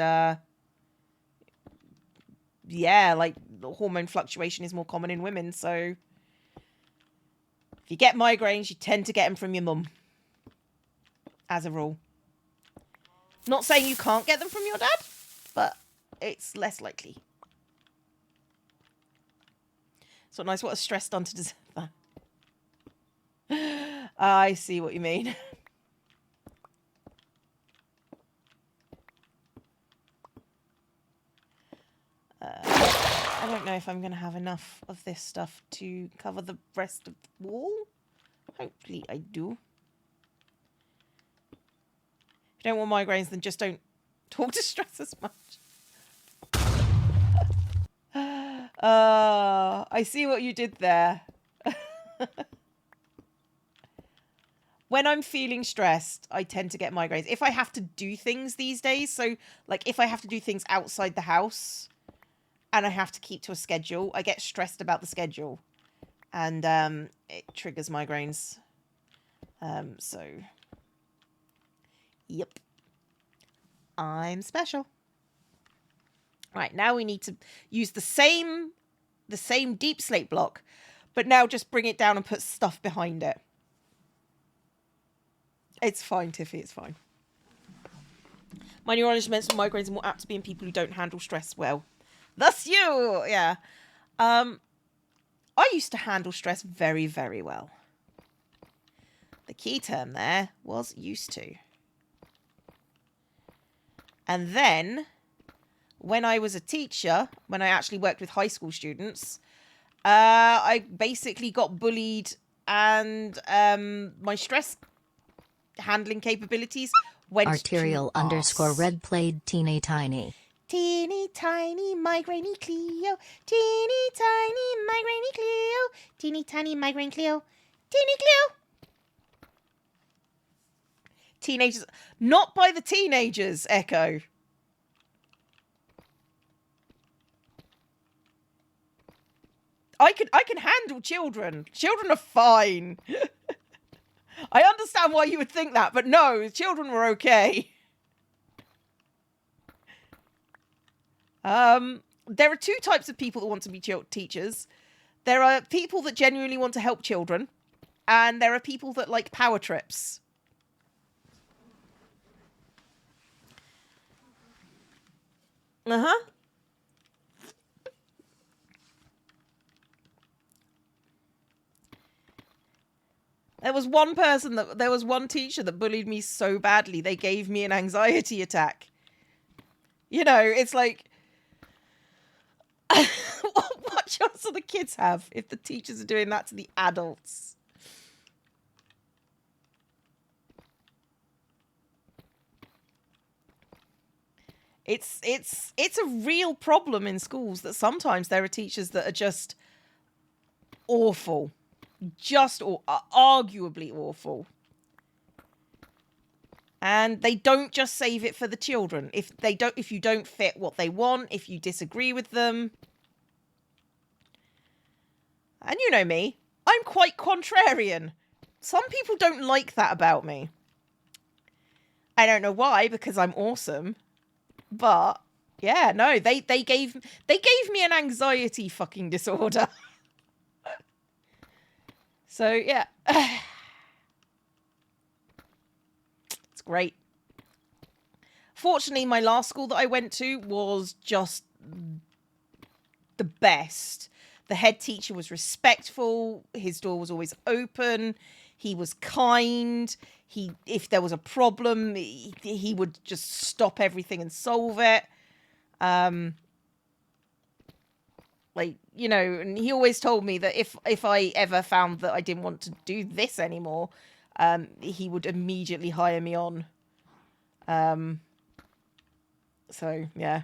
yeah, like the hormone fluctuation is more common in women. So if you get migraines, you tend to get them from your mum, as a rule. Not saying you can't get them from your dad, but it's less likely. It's not nice what a stress done to deserve that. I see what you mean. I don't know if I'm going to have enough of this stuff to cover the rest of the wall. Hopefully I do. If you don't want migraines, then just don't talk to stress as much. I see what you did there. When I'm feeling stressed, I tend to get migraines. If I have to do things these days, so like if I have to do things outside the house and I have to keep to a schedule, I get stressed about the schedule and it triggers migraines. So, yep. I'm special. Right, now we need to use the same deep slate block, but now just bring it down and put stuff behind it. It's fine, Tiffy, it's fine. My neurologist mentioned migraines are more apt to be in people who don't handle stress well. Thus you! Yeah. I used to handle stress very, very well. The key term there was used to. And then, when I was a teacher, when I actually worked with high school students, I basically got bullied and my stress handling capabilities went Arterial to _ red played teeny tiny. Teeny tiny migraine Cleo. Teeny tiny migraine Cleo. Teeny tiny migraine Cleo. Teeny Cleo. Teenagers. Not by the teenagers, Echo. I can handle children. Children are fine. I understand why you would think that, but no, children were okay. There are two types of people that want to be teachers. There are people that genuinely want to help children, and there are people that like power trips. Uh-huh. There was one teacher that bullied me so badly, they gave me an anxiety attack. You know, it's like, what chance do the kids have if the teachers are doing that to the adults? It's a real problem in schools that sometimes there are teachers that are just awful. Arguably awful. And they don't just save it for the children. If you don't fit what they want, if you disagree with them. And you know me, I'm quite contrarian. Some people don't like that about me. I don't know why, because I'm awesome. But yeah, no, they gave me an anxiety fucking disorder. So, yeah. It's great. Fortunately, my last school that I went to was just the best. The head teacher was respectful. His door was always open. He was kind. If there was a problem, he would just stop everything and solve it. Like, you know, and he always told me that if I ever found that I didn't want to do this anymore, he would immediately hire me on. So, yeah.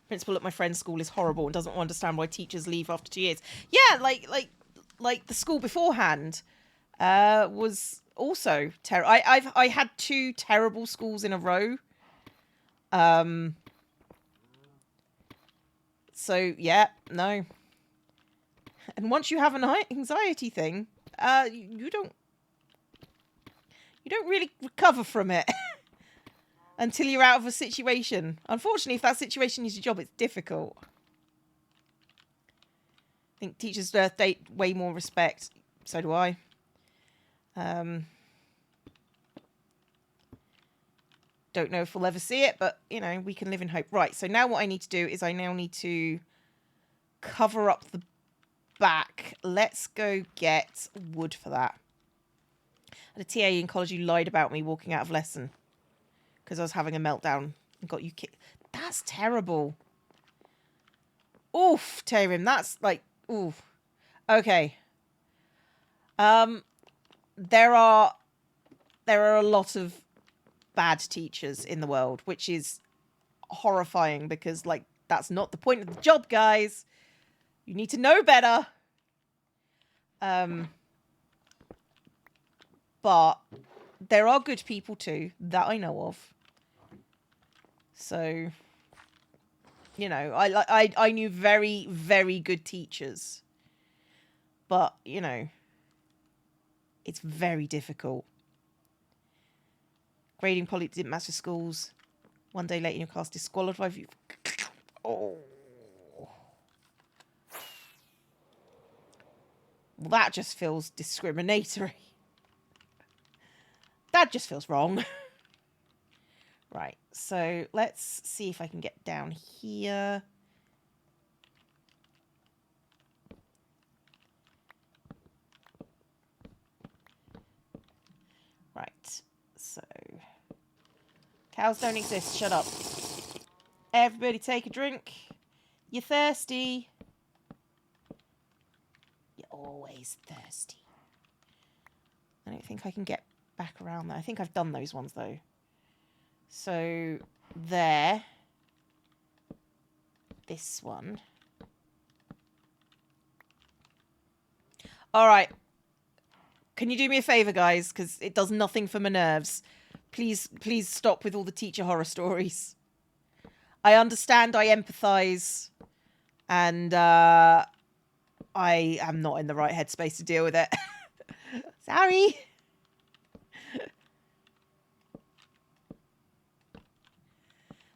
Principal at my friend's school is horrible and doesn't understand why teachers leave after 2 years. Yeah, like the school beforehand was also terrible. I had 2 terrible schools in a row. So, yeah, no. And once you have an anxiety thing, you don't really recover from it until you're out of a situation. Unfortunately, if that situation is your job, it's difficult. I think teachers' birthday, way more respect. So do I. Don't know if we'll ever see it, but, you know, we can live in hope. Right, so now what I need to do is I now need to cover up the back. Let's go get wood for that. And a TA in college who lied about me walking out of lesson because I was having a meltdown and got you kicked. That's terrible. Oof, Tarim, that's like, oof. Okay. There are a lot of bad teachers in the world, which is horrifying because, like, that's not the point of the job, guys. You need to know better. But there are good people too that I know of. So, you know, I knew very, very good teachers. But, you know, it's very difficult. Grading poly didn't master schools. One day late in your class, disqualified you. Oh. Well, that just feels discriminatory. That just feels wrong. Right, so let's see if I can get down here. Right, so cows don't exist. Shut up. Everybody take a drink. You're thirsty. You're always thirsty. I don't think I can get back around there. I think I've done those ones though. So there. This one. All right. Can you do me a favor, guys? Because it does nothing for my nerves. Please stop with all the teacher horror stories. I understand, I empathize, and I am not in the right headspace to deal with it. Sorry.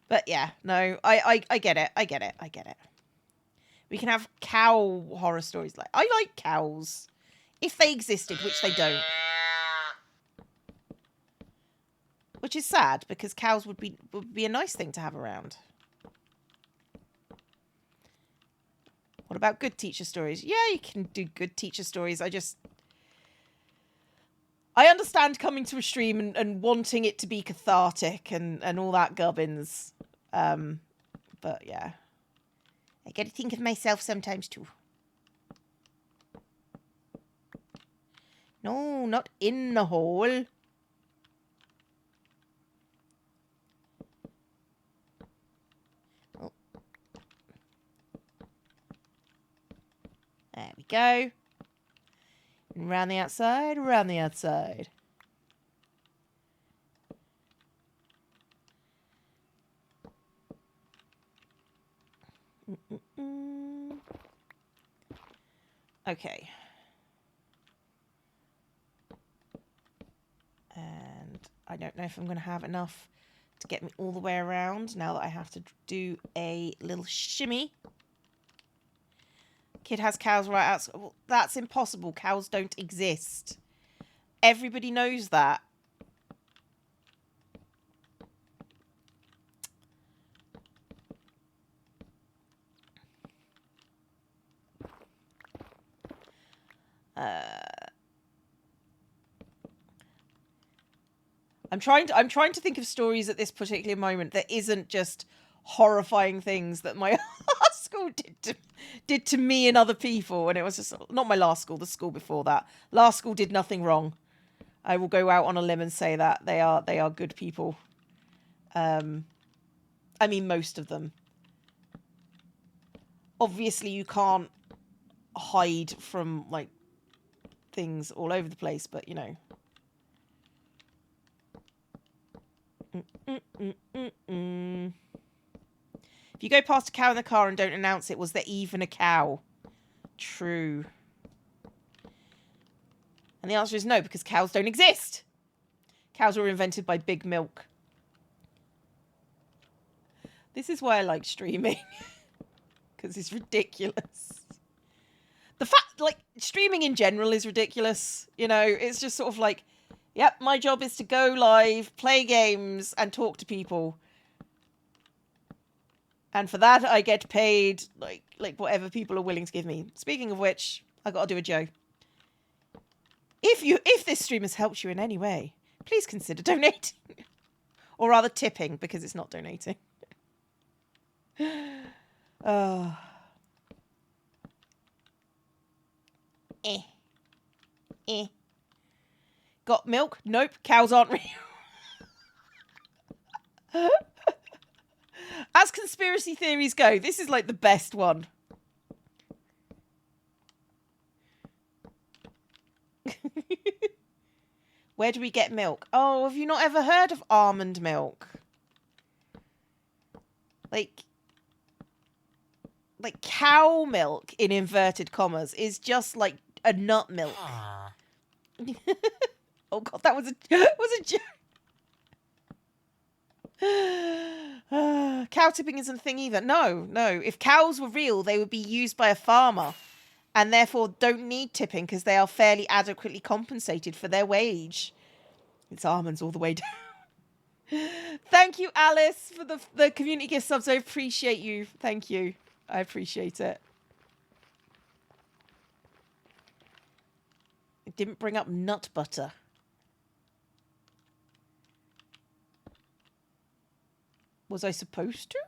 But yeah, no, I get it. I get it. I get it. We can have cow horror stories. Like, I like cows. If they existed, which they don't. Which is sad, because cows would be a nice thing to have around. What about good teacher stories? Yeah, you can do good teacher stories. I understand coming to a stream and wanting it to be cathartic and all that gubbins. But yeah. I gotta think of myself sometimes too. No, not in the hole. Oh. There we go. And round the outside, round the outside. Okay. And I don't know if I'm going to have enough to get me all the way around now that I have to do a little shimmy. Kid has cows right outside. Well, that's impossible. Cows don't exist. Everybody knows that. I'm trying to think of stories at this particular moment that isn't just horrifying things that my last school did to me and other people. And it was just not my last school, the school before that. Last school did nothing wrong. I will go out on a limb and say that they are good people. I mean, most of them. Obviously, you can't hide from like things all over the place, but you know. If you go past a cow in the car and don't announce it, was there even a cow? True. And the answer is no, because cows don't exist. Cows were invented by Big Milk. This is why I like streaming. Because it's ridiculous. The fact, like, streaming in general is ridiculous. You know, it's just sort of like, yep, my job is to go live, play games, and talk to people. And for that, I get paid, like whatever people are willing to give me. Speaking of which, I got to do a Joe. If this stream has helped you in any way, please consider donating. Or rather tipping, because it's not donating. Oh. Got milk? Nope. Cows aren't real. As conspiracy theories go, this is like the best one. Where do we get milk? Oh, have you not ever heard of almond milk? Like cow milk in inverted commas is just like a nut milk. Oh god, that was a joke. Cow tipping isn't a thing either. No. If cows were real, they would be used by a farmer and therefore don't need tipping because they are fairly adequately compensated for their wage. It's almonds all the way down. Thank you, Alice, for the community gift subs. I appreciate you. Thank you. I appreciate it. It didn't bring up nut butter. Was I supposed to?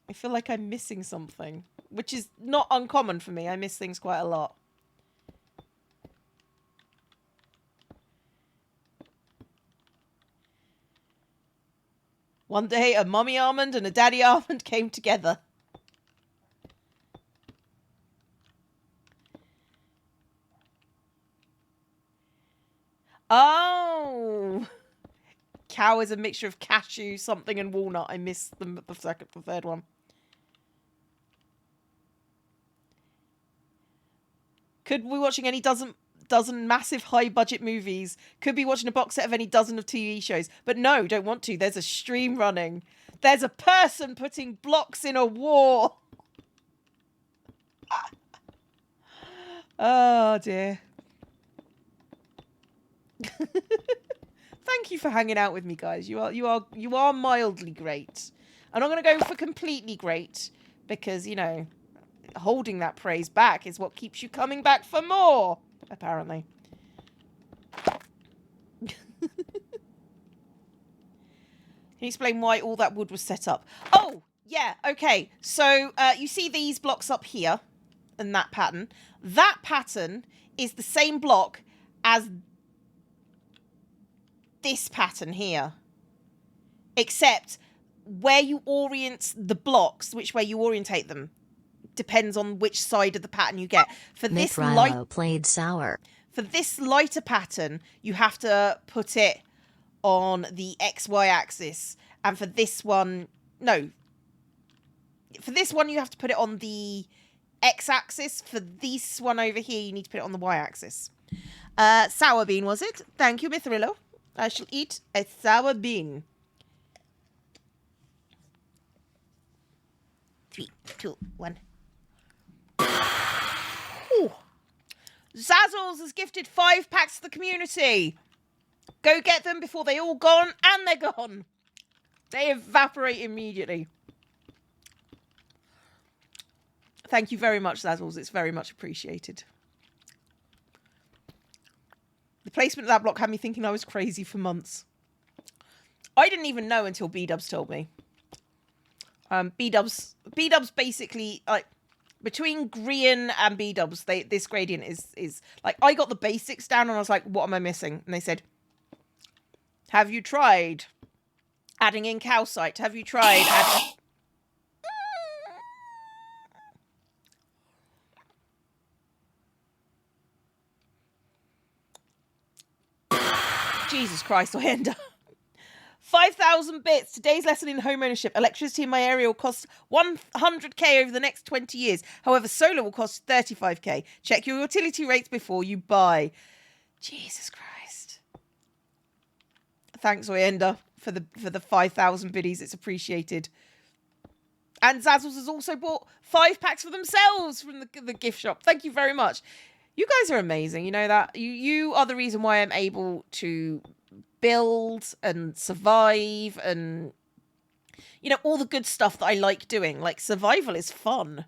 I feel like I'm missing something, which is not uncommon for me. I miss things quite a lot. One day, a mummy almond and a daddy almond came together. Oh! Cow is a mixture of cashew, something, and walnut. I missed the third one. Could be watching any dozen massive high-budget movies. Could be watching a box set of any dozen of TV shows. But no, don't want to. There's a stream running. There's a person putting blocks in a wall. Oh, dear. Thank you for hanging out with me, guys. You are mildly great. I'm not going to go for completely great because, you know, holding that praise back is what keeps you coming back for more, apparently. Can you explain why all that wood was set up? Oh, yeah, okay. So you see these blocks up here in that pattern. That pattern is the same block as this pattern here, except where you orient the blocks, which way you orientate them, depends on which side of the pattern you get. For this played sour. For this lighter pattern, you have to put it on the XY axis, and for this one, no. For this one, you have to put it on the X axis. For this one over here, you need to put it on the Y axis. Sour bean, was it? Thank you, Mithrillo. I shall eat a sour bean. 3, 2, 1. Ooh. Zazzles has gifted 5 packs to the community. Go get them before they all gone, and they're gone. They evaporate immediately. Thank you very much, Zazzles. It's very much appreciated. The placement of that block had me thinking I was crazy for months. I didn't even know until B-Dubs told me. B-Dubs basically, like, between Grian and B-Dubs, this gradient is like, I got the basics down and I was like, what am I missing? And they said, have you tried adding in calcite? Have you tried adding... Jesus Christ, I end up 5,000 bits. Today's lesson in home ownership. Electricity in my area will cost 100k over the next 20 years. However, solar will cost 35k. Check your utility rates before you buy. Jesus Christ. Thanks, Oyenda, for the 5,000 biddies. It's appreciated. And Zazzles has also bought 5 packs for themselves from the gift shop. Thank you very much. You guys are amazing. You know that? You are the reason why I'm able to build and survive and, you know, all the good stuff that I like doing. Like, survival is fun.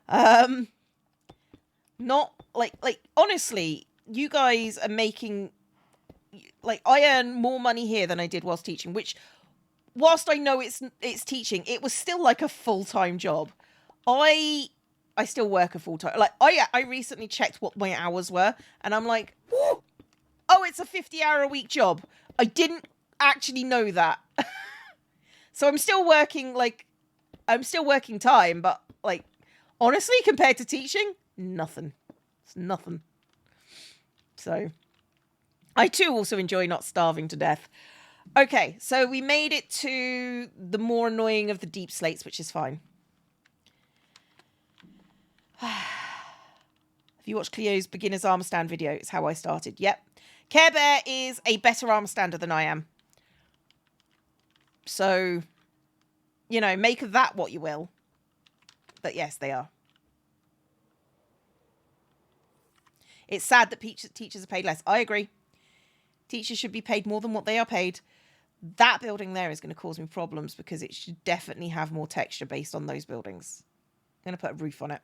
Not, like honestly, you guys are making, like, I earn more money here than I did whilst teaching, which, whilst I know it's teaching, it was still like a full-time job. I still work a full-time, like, I recently checked what my hours were, and I'm like, oh, it's a 50-hour-a-week job. I didn't actually know that. So I'm still working, like, I'm still working time, but, like, honestly, compared to teaching, nothing. It's nothing. So, I too also enjoy not starving to death. Okay, so we made it to the more annoying of the deep slates, which is fine. Have you watched Cleo's beginner's armor stand video? It's how I started. Yep. Care Bear is a better armor stander than I am. So, you know, make of that what you will. But yes, they are. It's sad that teachers are paid less. I agree. Teachers should be paid more than what they are paid. That building there is going to cause me problems because it should definitely have more texture based on those buildings. I'm going to put a roof on it.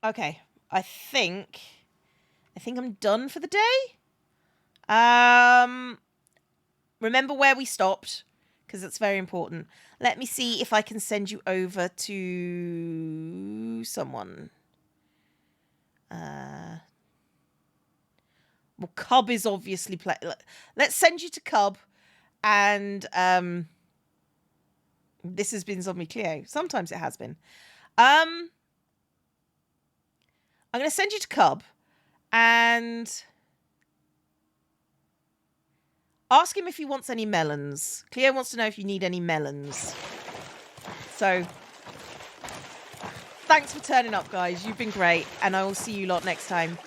Okay, I think I'm done for the day. Remember where we stopped, because that's very important. Let me see if I can send you over to someone. Well, Cub is obviously let's send you to Cub, and this has been Zombie Cleo. Sometimes it has been. I'm going to send you to Cub and ask him if he wants any melons. Cleo wants to know if you need any melons. So, thanks for turning up, guys. You've been great, and I will see you lot next time.